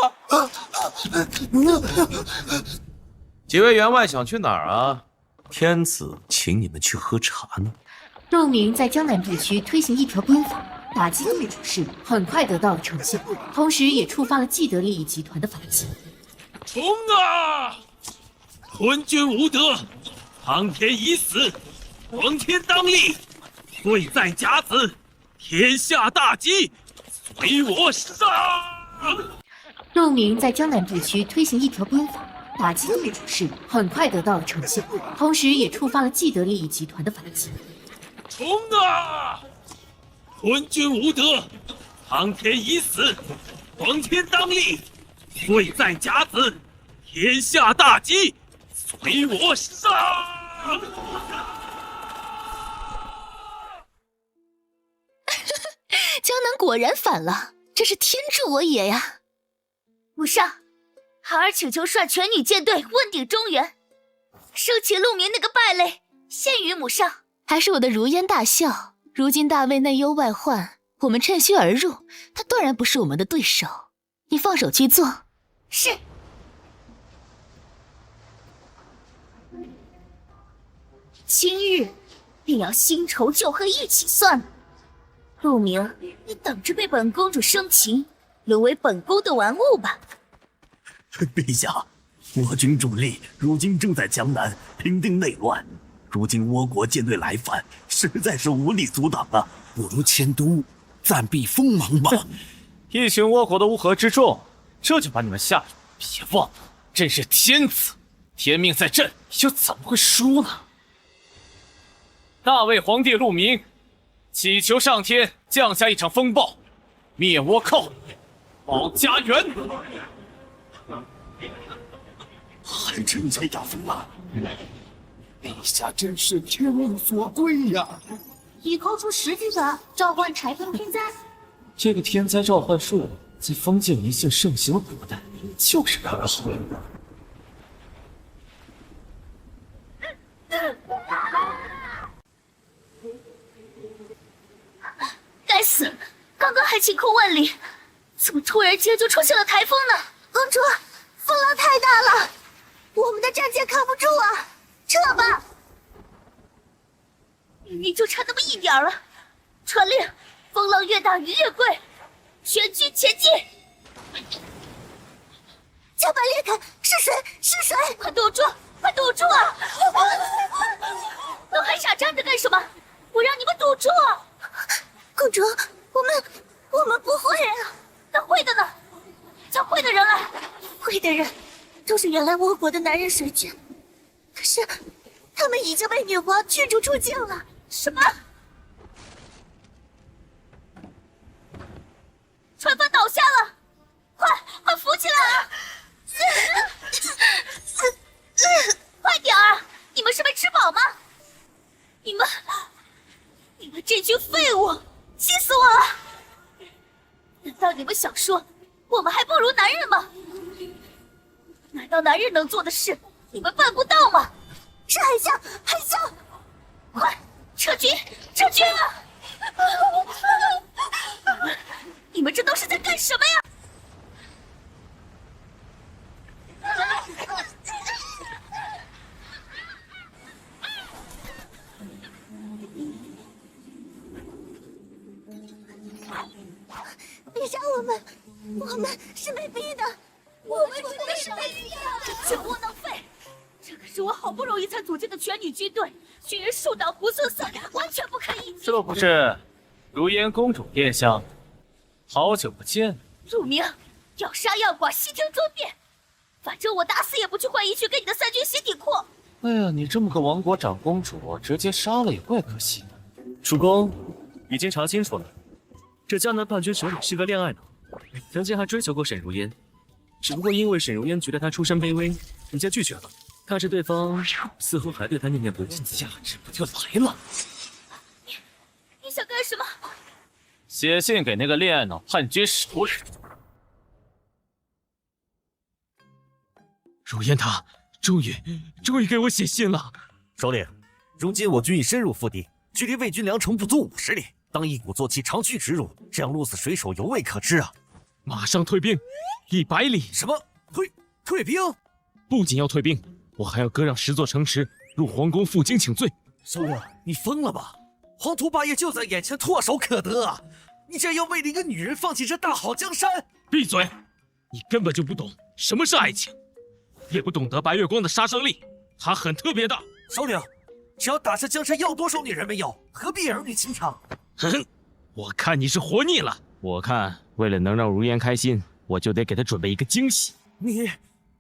几位员外想去哪儿啊？天子请你们去喝茶呢。陆明在江南地区推行一条兵法，打击对主事，很快得到了成效，同时也触发了既得利益集团的反击。冲啊！昏君无德，苍天已死，皇天当立，贵在甲子，天下大吉，随我上！陆明在江南地区推行一条兵法，打击对主事，很快得到了成效，同时也触发了既得利益集团的反击。冲啊！昏君无德，苍天已死，皇天当立，贵在甲子，天下大吉，随我上！江南果然反了，真是天助我也呀！母上，孩儿请求率全女舰队问鼎中原，生擒陆明那个败类，献于母上。还是我的如烟大笑。如今大魏内忧外患，我们趁虚而入，他断然不是我们的对手。你放手去做。是。今日便要新仇旧恨一起算了。陆明，你等着被本公主生擒，沦为本宫的玩物吧。陛下，我军主力如今正在江南平定内乱，如今倭国舰队来犯，实在是无力阻挡啊！不如迁都，暂避锋芒吧。一群倭国的乌合之众，这就把你们吓住！别忘了，朕是天子，天命在朕，又怎么会输呢？大魏皇帝陆明，祈求上天降下一场风暴，灭倭寇，保家园。还真这样疯了！陛下真是天命所归呀！已抠出10句法，召唤柴坑天灾。这个天灾召唤术在封建迷信盛行的古代就是个儿好。该死，刚刚还晴空万里，怎么突然间就出现了台风呢？公主，风浪太大了，我们的战舰扛不住啊，撤吧！明明就差那么一点了。传令，风浪越大鱼越贵，全军前进！甲板裂开，是水，是水！快堵住，快堵住啊！都还傻站着干什么？我让你们堵住！公主，我们不会啊。那会的呢？叫会的人来。会的人都是原来倭国的男人水军，可是他们已经被女皇驱逐出境了。什么？船帆倒下了，快扶起来啊！快点儿！你们是没吃饱吗？你们这群废物，气死我了！难道你们想说我们还不如男人吗？难道男人能做的事你们办不到吗？是海啸，海啸！快撤军，撤军啊！你们这都是在干什么呀？别杀我们是被逼的，我们真的是被逼的！这群窝囊废！这可是我好不容易才组建的全女军队，军人树倒猢狲散，完全不可以！这不是如烟公主殿下？好久不见。陆明，要杀要剐，悉听尊便。反正我打死也不去换衣去给你的三军洗底裤。哎呀，你这么个亡国长公主，直接杀了也怪可惜的。主公已经查清楚了，这江南叛军首领是个恋爱脑，曾经还追求过沈如烟，只不过因为沈如烟觉得他出身卑微，直接拒绝了。看着对方似乎还对他念念不忘，下旨不就来了？你想干什么？写信给那个恋爱脑叛军首领。如烟他终于给我写信了。首领，如今我军已深入腹地，距离魏军粮城不足50里，当一鼓作气长驱直入，这样鹿死水手犹未可知啊！马上退兵，100里。什么？退兵？不仅要退兵，我还要割让10座城池，入皇宫负荆请罪。首领，你疯了吧？黄土霸业就在眼前，唾手可得啊！你竟然要为了一个女人放弃这大好江山？闭嘴！你根本就不懂什么是爱情，也不懂得白月光的杀伤力，它很特别的。首领，只要打下江山，要多少女人没有？何必儿女情长？哼，我看你是活腻了。我看为了能让如烟开心，我就得给她准备一个惊喜。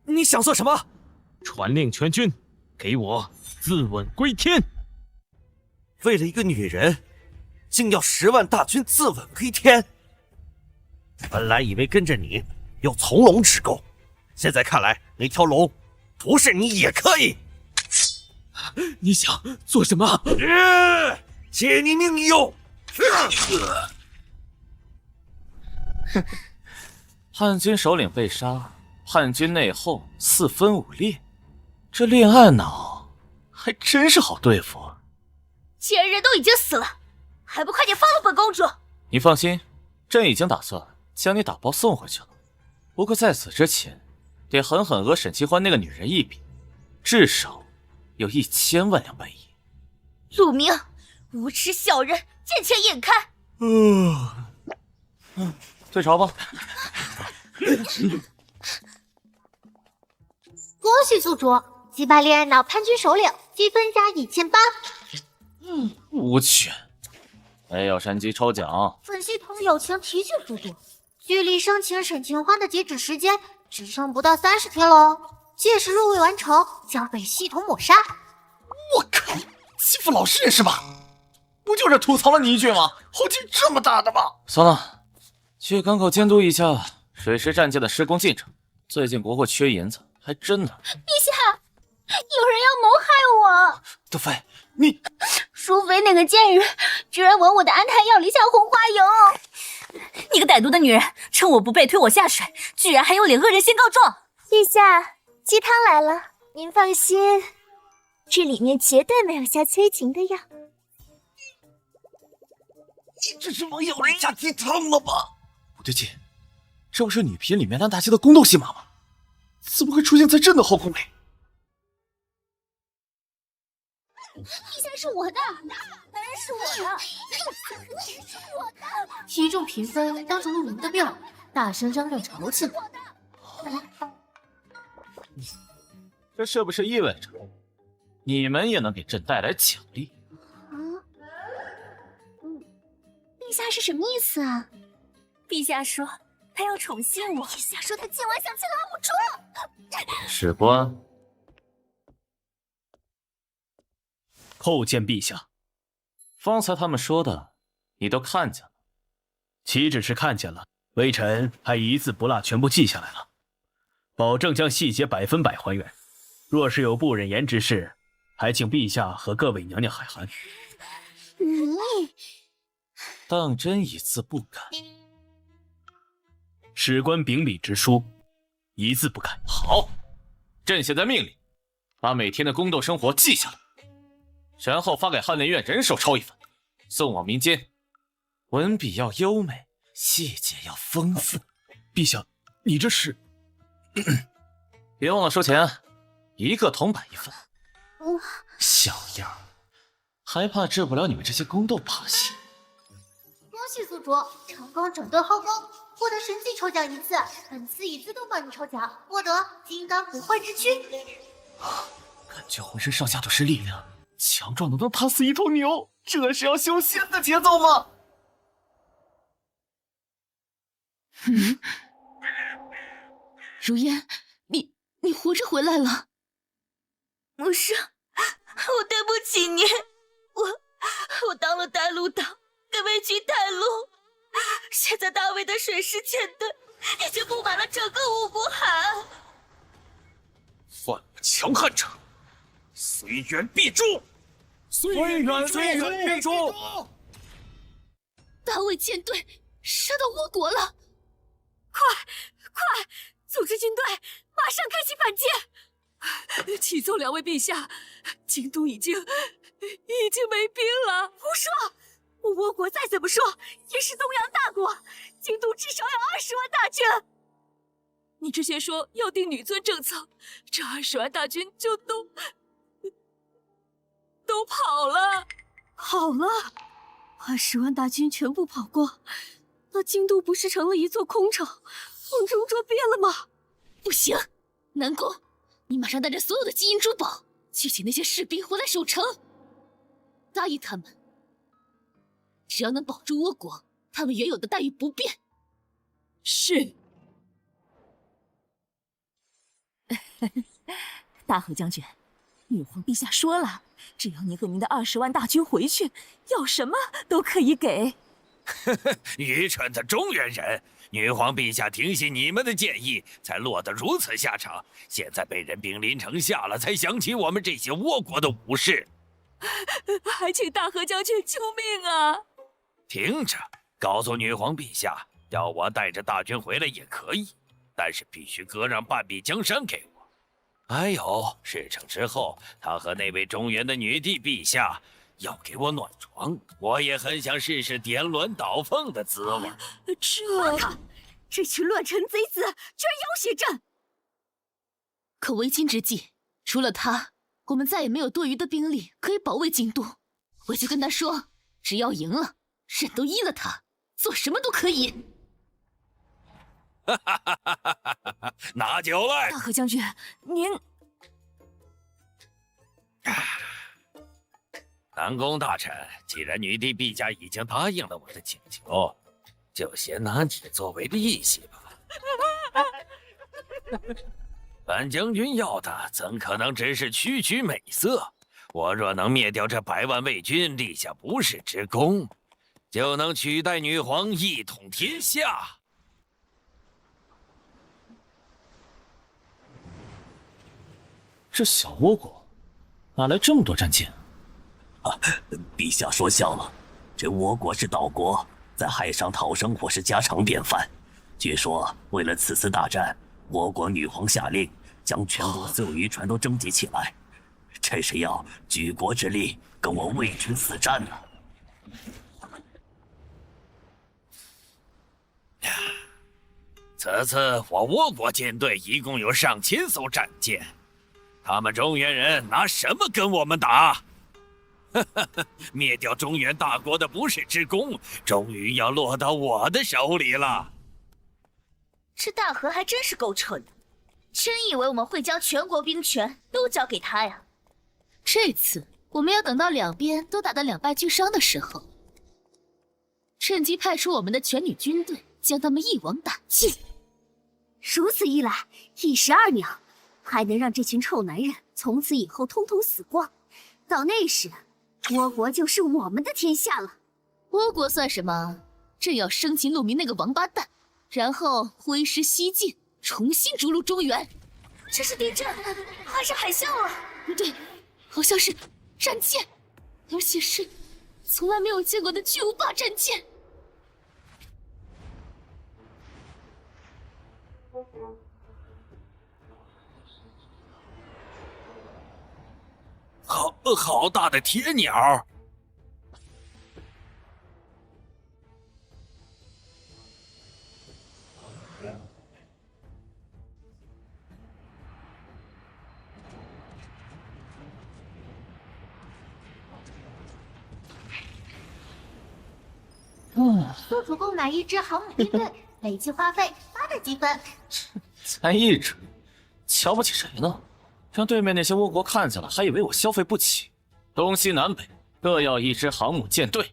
你想做什么？传令全军，给我自刎归天。为了一个女人，竟要10万大军自刎归天？本来以为跟着你有从龙之功，现在看来那条龙不是你也可以。你想做什么？借你命用！叛军首领被杀，叛军内讧，4分5裂，这恋爱脑还真是好对付。既然人都已经死了，还不快点放了本公主？你放心，朕已经打算将你打包送回去了。不过在此之前，得狠狠讹沈清欢那个女人一笔，至少有1000万两白银。陆明，无耻小人，见钱眼开！退朝吧。恭喜宿主击败恋爱脑叛军首领，积分加1800。无趣，没有神级抽奖。本系统友情提醒宿主，距离生请沈清欢的截止时间只剩不到30天喽，届时若未完成，将被系统抹杀。我靠，欺负老实人是吧？不就是吐槽了你一句吗？后劲这么大的吗？算了，去港口监督一下水师战舰的施工进程。最近国货缺银子，还真的。陛下，有人要谋害我！德妃，你淑妃那个贱人居然闻我的安胎药离下红花油，你个歹毒的女人，趁我不备推我下水，居然还有脸恶人先告状！陛下，鸡汤来了，您放心，这里面绝对没有下催情的药。你这是往咬人家鸡汤了吧？不对劲，这不是女频里面烂大街的宫斗戏码吗？怎么会出现在朕的后宫里？陛下是我的，当然是我的，是我的。一众嫔妃当着陆明的面，大声嚷嚷吵起来。这是不是意味着你们也能给朕带来奖励？陛下是什么意思啊？陛下说他要宠幸我，陛下说他今晚想去拉我床。史官，叩见陛下。方才他们说的，你都看见了？岂止是看见了，微臣还一字不落全部记下来了，保证将细节100%还原。若是有不忍言之事，还请陛下和各位娘娘海涵。你当真一字不改？史官秉笔直书，一字不改。好，朕现在命令，把每天的宫斗生活记下来，然后发给翰林院人手抄一份，送往民间。文笔要优美，细节要丰富。陛下，你这是……别忘了收钱，1个铜板1份。小样儿，还怕治不了你们这些宫斗把戏？恭喜宿主成功整顿后宫，获得神级抽奖1次，本次以自动帮你抽奖，获得金刚不坏之躯。感觉浑身上下都是力量，强壮的能打死一头牛，这是要修仙的节奏吗？如烟，你活着回来了。母上，我对不起你，我当了带路党，给魏军带路，现在大魏的水师舰队已经布满了整个五谷海。犯了强悍者，虽远必诛！虽远必诛！大魏舰队杀到倭国了，快，组织军队，马上开启反击！启奏两位陛下，京都已经没兵了。胡说！倭国再怎么说也是东洋大国，京都至少有20万大军。你之前说要定女尊政策，这20万大军就都跑了。好了，20万大军全部跑光，那京都不是成了一座空城，瓮中捉鳖了吗？不行，南宫，你马上带着所有的金银珠宝去请那些士兵回来守城，答应他们，只要能保住倭国他们原有的待遇不变。是。大和将军，女皇陛下说了，只要您和您的20万大军回去，要什么都可以给。愚蠢的中原人！女皇陛下听信你们的建议，才落得如此下场。现在被人兵临城下了，才想起我们这些倭国的武士。还请大和将军救命啊！听着，告诉女皇陛下，要我带着大军回来也可以，但是必须割让半壁江山给我。还有，事成之后，他和那位中原的女帝陛下要给我暖床，我也很想试试颠鸾倒凤的滋味。这群乱臣贼子居然要挟朕！可为今之计，除了他，我们再也没有多余的兵力可以保卫京都。我就跟他说，只要赢了，朕都依了他，做什么都可以。拿酒来！大和将军，您……南宫大臣，既然女帝陛下已经答应了我的请求，就先拿你作为利息吧。本将军要的怎可能只是区区美色？我若能灭掉这100万魏军，立下不世之功，就能取代女皇一统天下。这小倭国哪来这么多战舰？陛下说笑了，这倭国是岛国，在海上讨生活是家常便饭。据说为了此次大战，我国女皇下令将全国所有渔船都征集起来，这是要举国之力跟我魏军死战呢。此次我国舰队一共有上千艘战舰，他们中原人拿什么跟我们打？灭掉中原大国的不世之功，终于要落到我的手里了。这大和还真是够蠢的，真以为我们会将全国兵权都交给他呀？这次我们要等到两边都打得两败俱伤的时候，趁机派出我们的全女军队，将他们一网打尽。如此一来，一石二鸟，还能让这群臭男人从此以后通通死光。到那时，倭国就是我们的天下了。倭国算什么？朕要生擒陆明那个王八蛋，然后挥师西进，重新逐鹿中原。这是地震还是海啸啊？不对，好像是战舰，而且是从来没有见过的巨无霸战舰。好大的铁鸟！速主购买一支航母军队，累计花费8的积分。才一支，瞧不起谁呢？让对面那些倭国看见了，还以为我消费不起。东西南北各要一支航母舰队。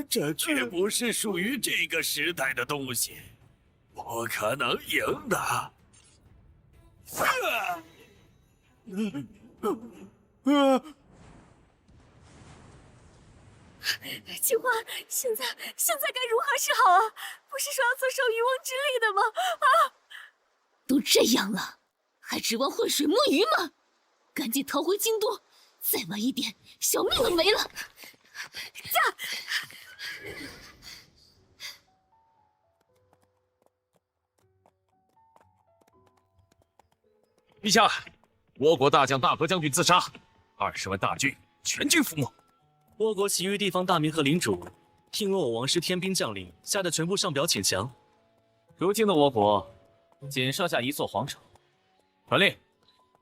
这绝不是属于这个时代的东西，不可能赢的。青花，现在该如何是好啊？不是说要坐收渔翁之利的吗？啊！都这样了，还指望浑水摸鱼吗？赶紧逃回京都，再晚一点，小命都没了。陛下，倭国大将大和将军自杀，20万大军全军覆没。倭国其余地方大名和领主听闻我王师天兵将领，吓得全部上表请降。如今的倭国仅剩下一座皇城，传令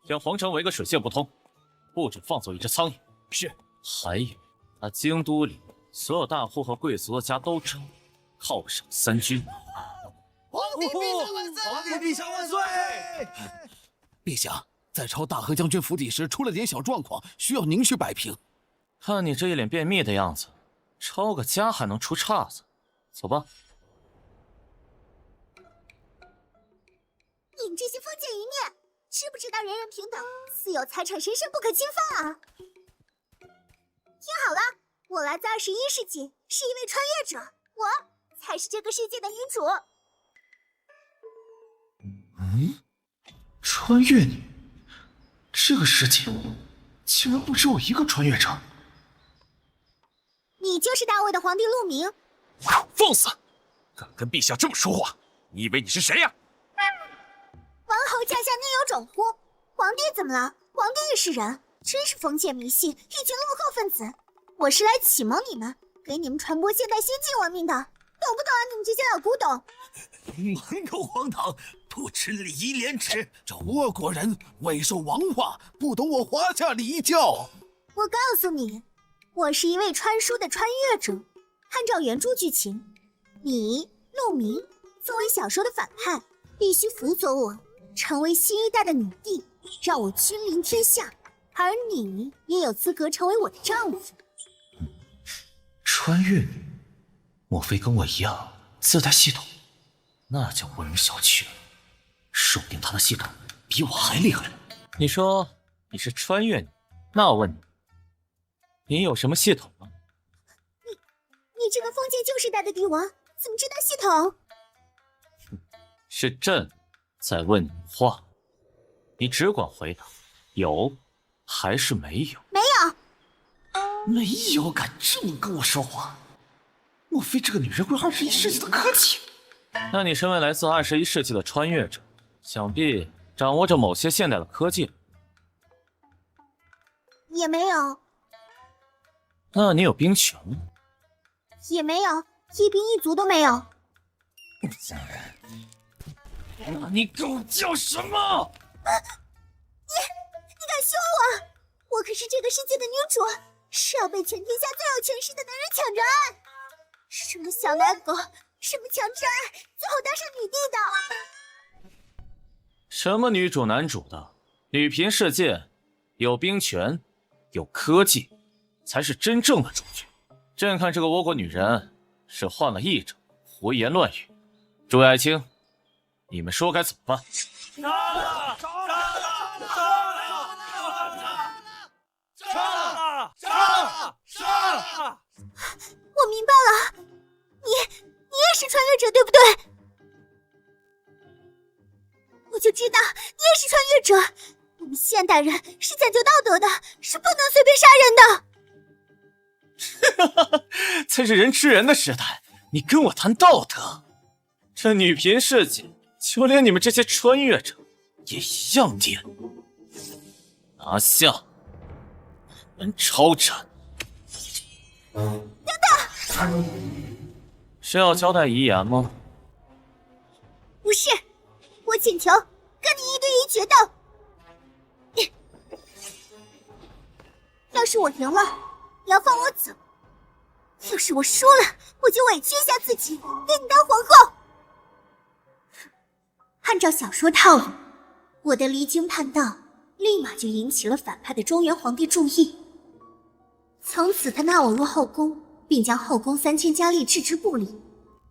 将皇城围个水泄不通，不准放走一只苍蝇。是。还有，那京都里所有大户和贵族的家都城，犒赏3军。皇帝陛下万岁！皇帝陛下万岁！陛下，在抄大和将军府邸时出了点小状况，需要您去摆平。看你这一脸便秘的样子，抄个家还能出岔子？走吧。你们这些封建余孽，知不知道人人平等，私有财产神圣不可侵犯啊？听好了，我来自21世纪，是一位穿越者，我才是这个世界的女主。穿越女，这个世界竟然不止我一个穿越者。你就是大魏的皇帝陆明。放肆！敢跟陛下这么说话，你以为你是谁呀？王侯驾下宁有种乎？皇帝怎么了？皇帝也是人，真是封建迷信，一群落后分子。我是来启蒙你们，给你们传播现代先进文明的，懂不懂啊？你们这些老古董！满口荒唐，不知礼仪廉耻。这倭国人未受王化，不懂我华夏礼教。我告诉你，我是一位穿书的穿越者。按照原著剧情，你陆明作为小说的反派，必须辅佐我，成为新一代的女帝，让我君临天下。而你也有资格成为我的丈夫。穿越女，莫非跟我一样自带系统？那就不容小觑了。说不定他的系统比我还厉害。你说你是穿越女，那我问你，你有什么系统吗？你这个封建旧时代的帝王，怎么知道系统？是朕在问你话，你只管回答，有还是没有？没有。没有，敢这么跟我说话？莫非这个女人会21世纪的科技？那你身为来自21世纪的穿越者，想必掌握着某些现代的科技。也没有。那你有兵权吗？也没有，一兵一卒都没有。那你狗叫什么？你敢凶我？我可是这个世界的女主，是要被全天下最有权势的男人抢着爱。什么小奶狗，什么强制爱，最后当上女帝的。什么女主男主的？女频世界有兵权，有科技，才是真正的主角。朕看这个倭国女人是患了癔症，胡言乱语。诸位爱卿，你们说该怎么办？我明白了，你也是穿越者，对不对？我就知道你也是穿越者。我们现代人是讲究道德的，是不能随便杀人的。在这人吃人的时代，你跟我谈道德？这女频世界，就连你们这些穿越者也一样颠。拿下，门抄斩。等等，是要交代遗言吗？不是，我请求跟你1对1决斗。要是我赢了，你要放我走；要是我输了，我就委屈一下自己，给你当皇后。按照小说套路，我的离经叛道立马就引起了反派的中原皇帝注意。从此他纳我入后宫，并将后宫3000佳丽置之不理。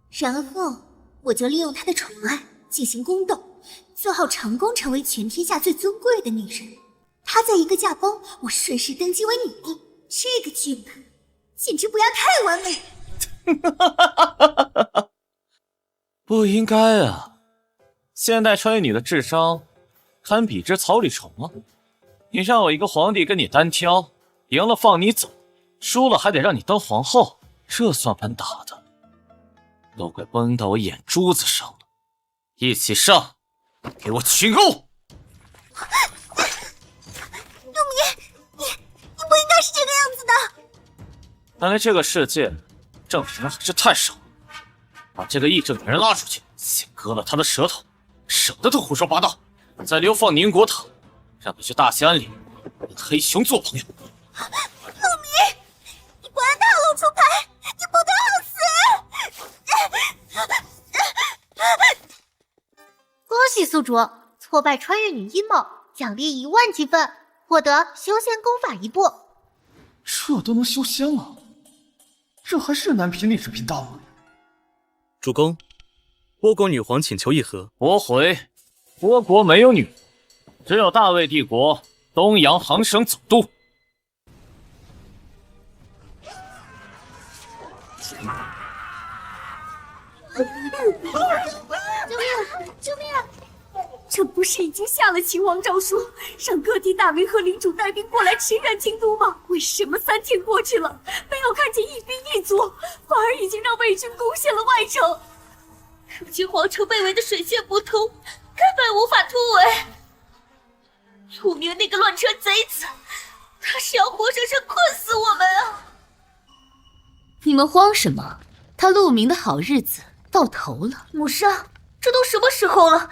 然后我就利用他的宠爱进行宫斗，最后成功成为全天下最尊贵的女人。他再一个驾崩，我顺势登基为女帝。这个剧本简直不要太完美。不应该啊！现代穿越女的智商堪比之草履虫啊！你让我一个皇帝跟你单挑，赢了放你走，输了还得让你当皇后，这算盘打的，都快崩到我眼珠子上了！一起上，给我群殴！陆明，你不应该是这个样子的。看来这个世界正常人还是太少了。把这个异正女人拉出去，先割了她的舌头，省得她胡说八道，再流放宁国塔，让她去大兴安岭跟黑熊做朋友。陆明，你不按套路出牌，你不得好死！恭喜宿主挫败穿越女阴谋，奖励10000积分，获得修仙功法1部。这都能修仙了，这还是男频历史频道吗？主公，倭国女皇请求议和。驳回，倭国没有女皇，只有大魏帝国东阳行省总督。救命！救命！这不是已经下了秦王诏书，让各地大名和领主带兵过来驰援京都吗？为什么3天过去了，没有看见一兵一卒，反而已经让魏军攻陷了外城？如今皇城被围得水泄不通，根本无法突围。陆明那个乱车贼子，他是要活生生困死我们啊！你们慌什么？他陆明的好日子到头了。母上，这都什么时候了，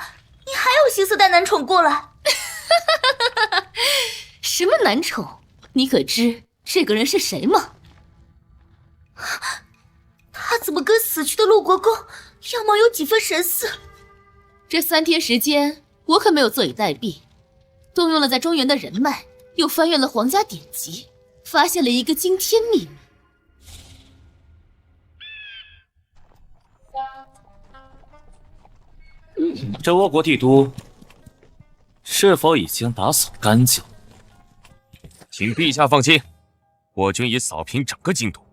你还有心思带男宠过来？什么男宠？你可知这个人是谁吗？他怎么跟死去的陆国公样貌有几分神似？这3天时间，我可没有坐以待毙，动用了在中原的人脉，又翻阅了皇家典籍，发现了一个惊天秘密。这倭国帝都是否已经打扫干净？请陛下放心，我军已扫平整个京都，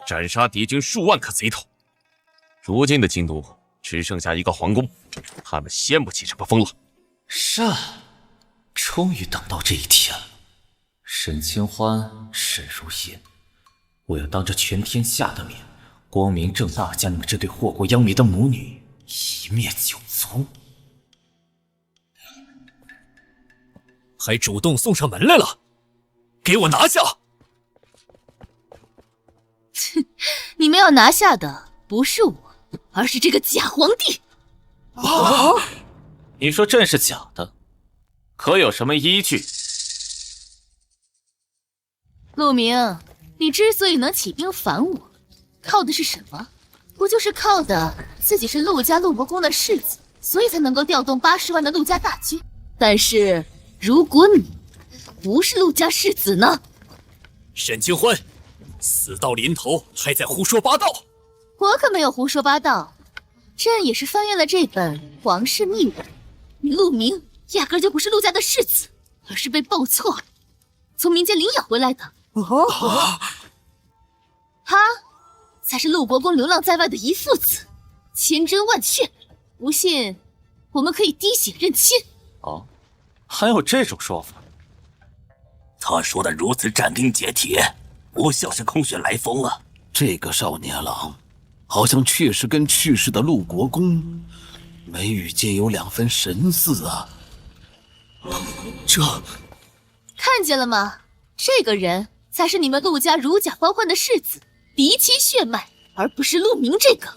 斩杀敌军数万颗贼头。如今的京都只剩下一个皇宫，他们掀不起什么风了。是，终于等到这一天了。沈清欢、沈如烟，我要当着全天下的面，光明正大将你们这对祸国殃民的母女一灭九族。还主动送上门来了，给我拿下！你们要拿下的不是我，而是这个假皇帝。啊！你说朕是假的，可有什么依据？陆明，你之所以能起兵反我，靠的是什么？不就是靠的自己是陆家陆国公的世子，所以才能够调动80万的陆家大军。但是如果你不是陆家世子呢？沈清欢，死到临头还在胡说八道！我可没有胡说八道，朕也是翻阅了这本皇室秘文。你陆明压根就不是陆家的世子，而是被报错从民间领养回来的。他才是陆国公流浪在外的遗父子，千真万确。不信，我们可以滴血认亲。哦，还有这种说法？他说的如此斩钉截铁，不像是空穴来风啊！这个少年郎，好像确实跟去世的陆国公眉宇间有2分神似啊。这，看见了吗？这个人才是你们陆家如假包换的世子，嫡亲血脉，而不是陆明这个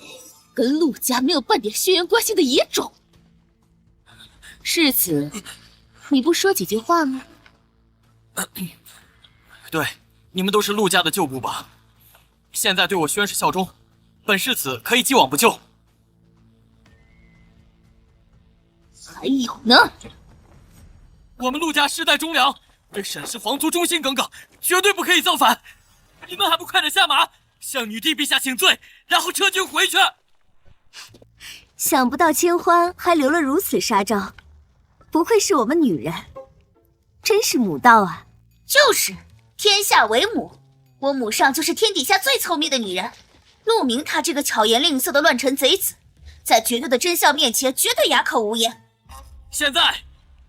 跟陆家没有半点血缘关系的野种。世子，你不说几句话吗？对，你们都是陆家的旧部吧？现在对我宣誓效忠，本世子可以既往不咎。还有呢？我们陆家世代忠良，对沈氏皇族忠心耿耿，绝对不可以造反。你们还不快点下马，向女帝陛下请罪，然后撤军回去！想不到千欢还留了如此杀招，不愧是我们女人，真是母道啊！就是，天下为母，我母上就是天底下最聪明的女人。陆明他这个巧言令色的乱臣贼子，在绝对的真相面前，绝对哑口无言。现在，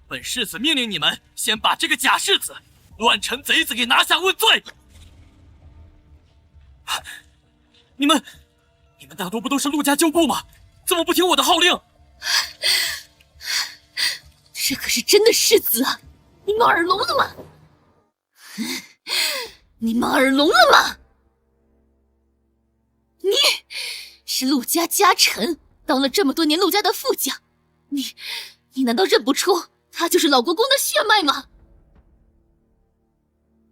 本世子命令你们先把这个假世子、乱臣贼子给拿下问罪。你们大多不都是陆家旧部吗？怎么不听我的号令？这可是真的世子啊！你们耳聋了吗？你们耳聋了吗？你是陆家家臣，当了这么多年陆家的副将，你难道认不出他就是老国公的血脉吗？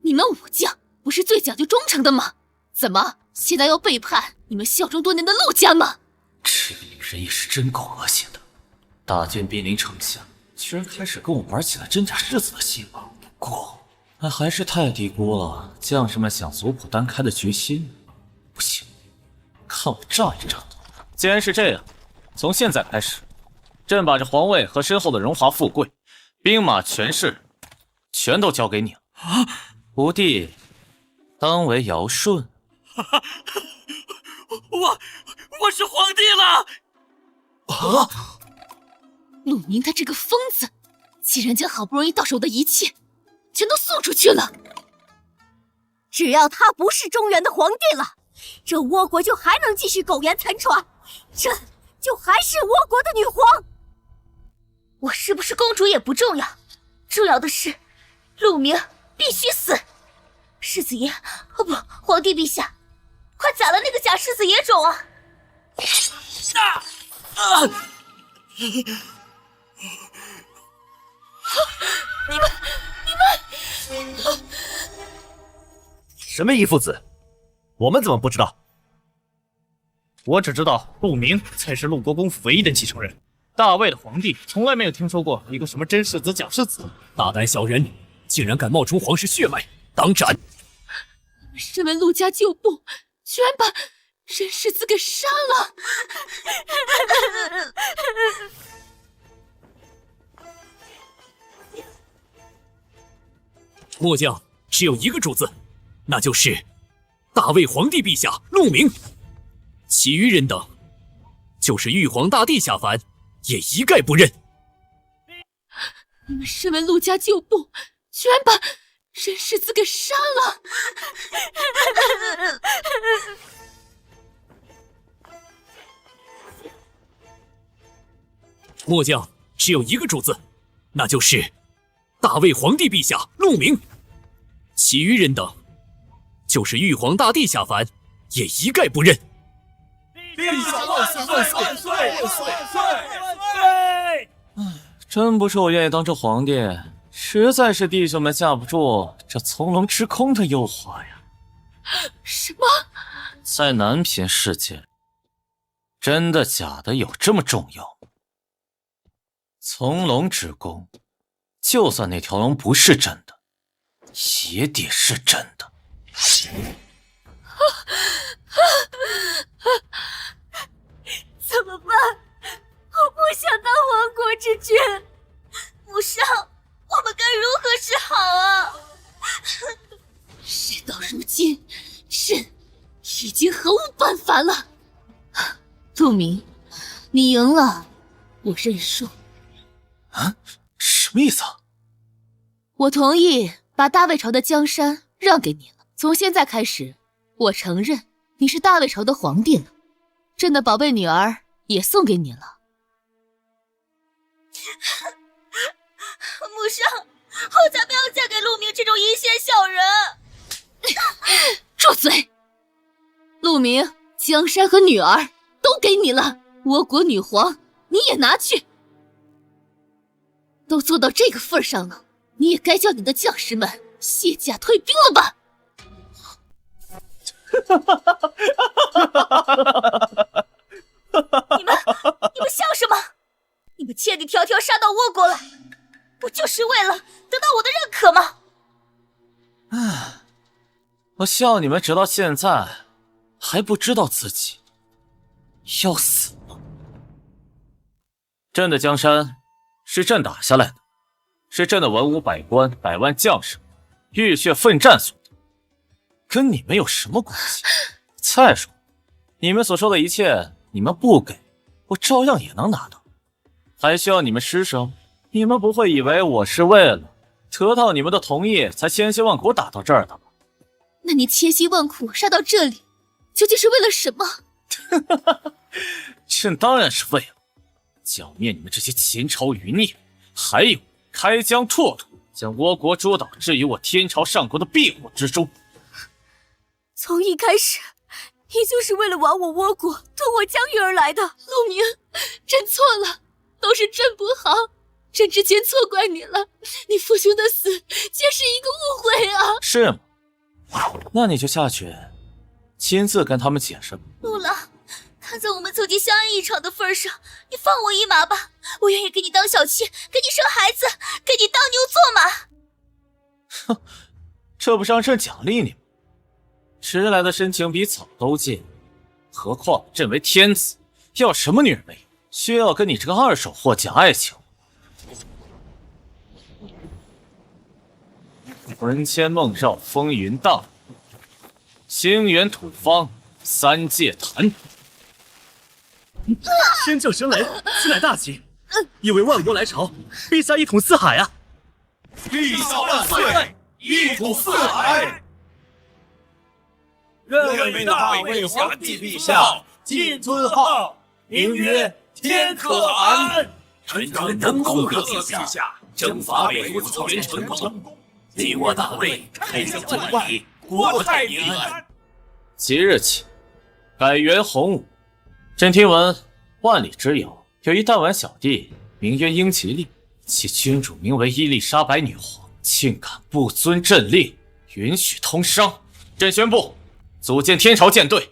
你们武将不是最讲究忠诚的吗？怎么现在要背叛你们效忠多年的陆家吗？这个女人也是真够恶心的。大军兵临城下，居然开始跟我玩起了真假世子的戏码。不过，那还是太低估了将士们想族谱单开的决心。不行，看我炸一炸他！既然是这样，从现在开始，朕把这皇位和身后的荣华富贵、兵马权势，全都交给你了。吾弟当为尧舜。我是皇帝了！啊！陆明他这个疯子，竟然将好不容易到手的一切，全都送出去了。只要他不是中原的皇帝了，这倭国就还能继续苟延残喘，朕就还是倭国的女皇。我是不是公主也不重要，重要的是陆明必须死。世子爷，哦不，皇帝陛下，快宰了那个假世子野种啊！你们什么一父子？我们怎么不知道？我只知道陆明才是陆国公府唯一的继承人。大魏的皇帝从来没有听说过一个什么真世子、假世子。大胆小人，竟然敢冒充皇室血脉，当斩！身为陆家旧部，居然把真世子给杀了！末将只有一个主子，那就是大魏皇帝陛下陆明。其余人等，就是玉皇大帝下凡，也一概不认。你们身为陆家旧部，居然把任世子给杀了！末将只有一个主子，那就是大魏皇帝陛下陆明。其余人等，就是玉皇大帝下凡，也一概不认。陛下万岁万岁万岁万岁万岁！真不是我愿意当这皇帝，实在是弟兄们架不住这从龙之空的诱惑呀。什么？在南平世界，真的假的有这么重要吗？从龙之宫，就算那条龙不是真的，也得是真的。怎么办？我不想当亡国之君。母上，我们该如何是好啊？事到如今，朕已经毫无办法了。陆明，你赢了，我认输。啊？什么意思啊？我同意把大魏朝的江山让给你了。从现在开始，我承认你是大魏朝的皇帝了。朕的宝贝女儿也送给你了。母上，我才不要嫁给陆明这种阴险小人！住嘴！陆明，江山和女儿都给你了，倭国女皇你也拿去。都做到这个份上了，你也该叫你的将士们卸甲退兵了吧？你们笑什么？你们千里迢迢杀到倭国来，不就是为了得到我的认可吗？唉，我笑你们直到现在还不知道自己要死吗？朕的江山是朕打下来的，是朕的文武百官、百万将士浴血奋战所得，跟你们有什么关系？再说，你们所说的一切，你们不给，我照样也能拿到，还需要你们施舍吗？你们不会以为我是为了得到你们的同意才千辛万苦打到这儿的吧？那你千辛万苦杀到这里，究竟是为了什么？朕当然是为了剿灭你们这些前朝余孽，还有开疆拓土，将倭国诸岛置于我天朝上国的庇护之中。从一开始，你就是为了亡我倭国、吞我疆域而来的。陆明，朕错了，都是朕不好，朕之前错怪你了。你父兄的死皆是一个误会啊！是吗？那你就下去亲自跟他们解释吧。陆郎，看在我们曾经相爱一场的份上，你放我一马吧，我愿意给你当小妾，给你生孩子，给你当牛做马。哼，这不是让朕奖励你吗？迟来的深情比草都贱，何况朕为天子，要什么女人没有？需要跟你这个二手货讲爱情？魂牵梦绕风云荡，星源土方三界谈。天降神雷，此乃大吉，意为万国来朝，陛下一统四海啊！陛下万岁，一统四海。愿为大魏皇帝陛下进尊号，名曰天可汗。臣等能恭贺陛下征伐北部草原成功，继我大魏开疆万里，国泰民安。即日起，改元洪武。朕听闻万里之遥有一弹丸小弟，名曰英吉利，其君主名为伊丽莎白女皇，竟敢不遵朕令，允许通商。朕宣布，组建天朝舰队，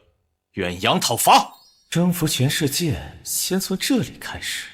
远洋讨伐，征服全世界，先从这里开始。